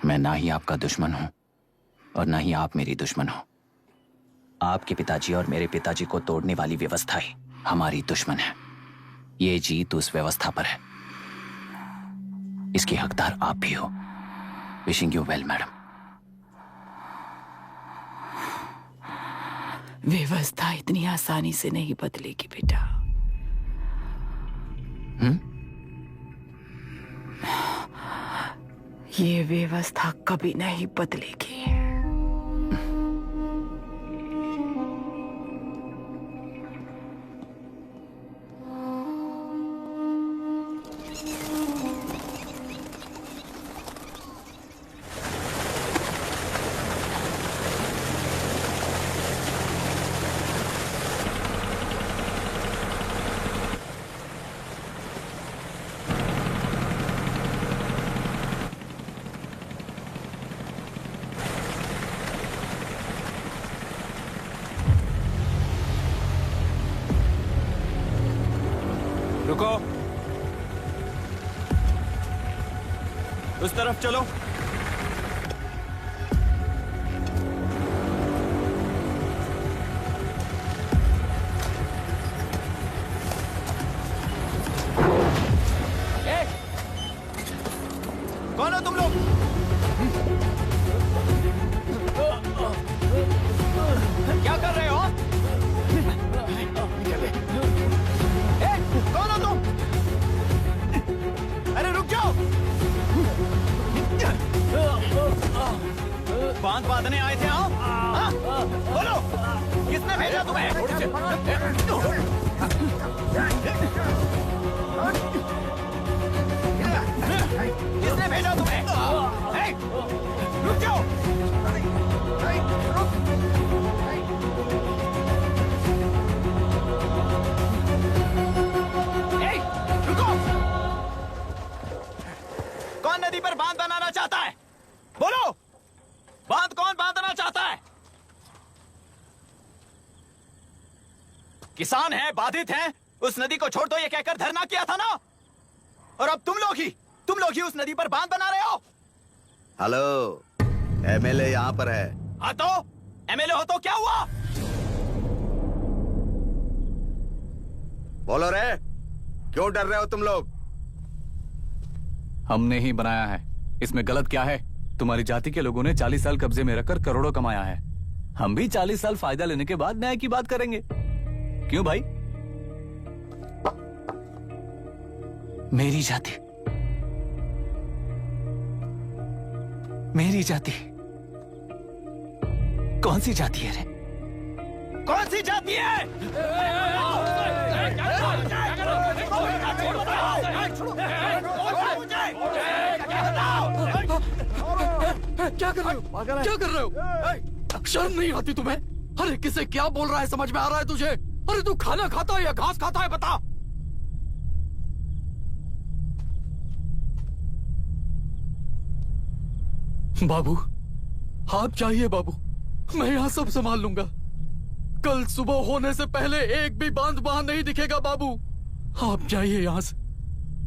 मैं ना ही आपका दुश्मन हूं और ना ही आप मेरी दुश्मन हो। आपके पिताजी और मेरे पिताजी को तोड़ने वाली व्यवस्था ही हमारी दुश्मन है। ये जीत उस व्यवस्था पर है, इसके हकदार आप भी हो। Wishing you well madam. व्यवस्था इतनी आसानी से नहीं बदलेगी बेटा। ये व्यवस्था कभी नहीं बदलेगी। रुको, उस तरफ चलो। कौन हो तुम लोग? क्या कर रहे हो? कौन हो तुम? अरे रुक जाओ! बांध बांधने आए थे आप? हाँ? बोलो, किसने भेजा तुम्हें? किसने भेजा तुम्हें? हे, रुक जाओ! हे, रुको! कौन नदी पर बांध बनाना चाहता है? बोलो, बांध कौन बांधना चाहता है? किसान हैं, बाधित हैं, उस नदी को छोड़ दो ये कहकर धरना किया था ना? और अब तुम लोग ही उस नदी पर बांध बना रहे हो। हेलो, एमएलए यहाँ पर है। हाँ तो एमएलए हो तो क्या हुआ? बोलो रे, क्यों डर रहे हो तुम लोग? हमने ही बनाया है, इसमें गलत क्या है? तुम्हारी जाति के लोगों ने 40 साल कब्जे में रखकर करोड़ों कमाया है। हम भी 40 साल फायदा लेने के बाद न्याय की बात करेंगे। क्यों भाई? मेरी जाति, मेरी जाति कौन सी जाति है रे? कौन सी जाति है? क्या कर रहे हो? क्या कर रहे हो? शर्म नहीं आती तुम्हें? अरे किसे क्या बोल रहा है, समझ में आ रहा है तुझे? अरे तू खाना खाता है या घास खाता है, बता। बाबू, आप चाहिए बाबू, मैं यहाँ सब संभाल लूंगा। कल सुबह होने से पहले एक भी बांध वहां नहीं दिखेगा बाबू। आप जाइए यहाँ से,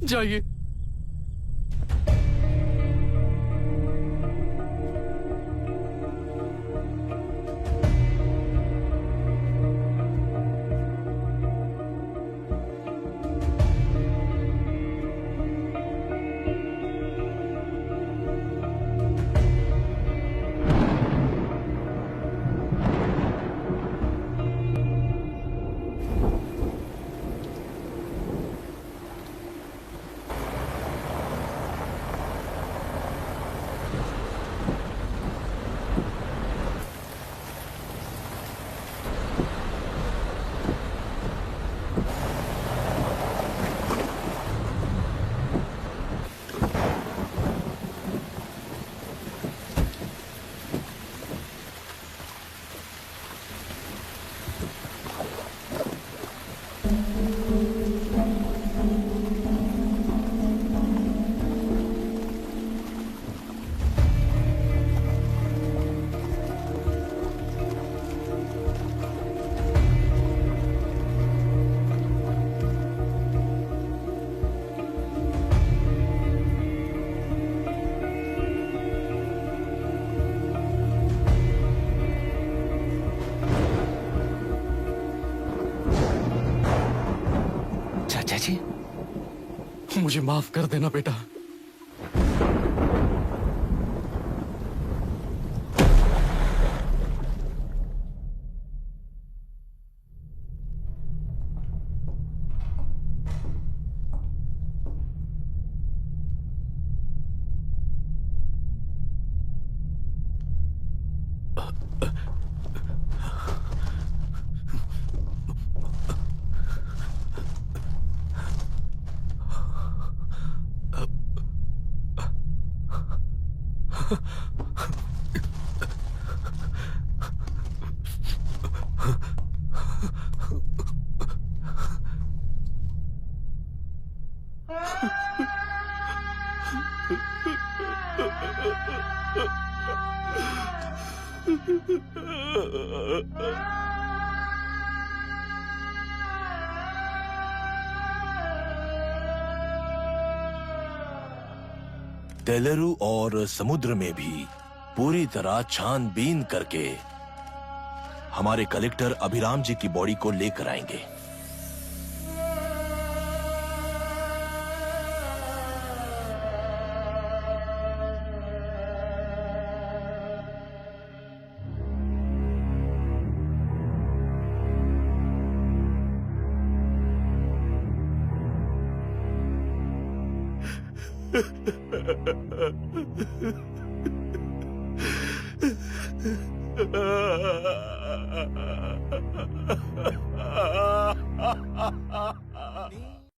जाइए। मुझे माफ कर देना बेटा। तेलुरु और समुद्र में भी पूरी तरह छानबीन करके हमारे कलेक्टर अभिराम जी की बॉडी को लेकर आएंगे।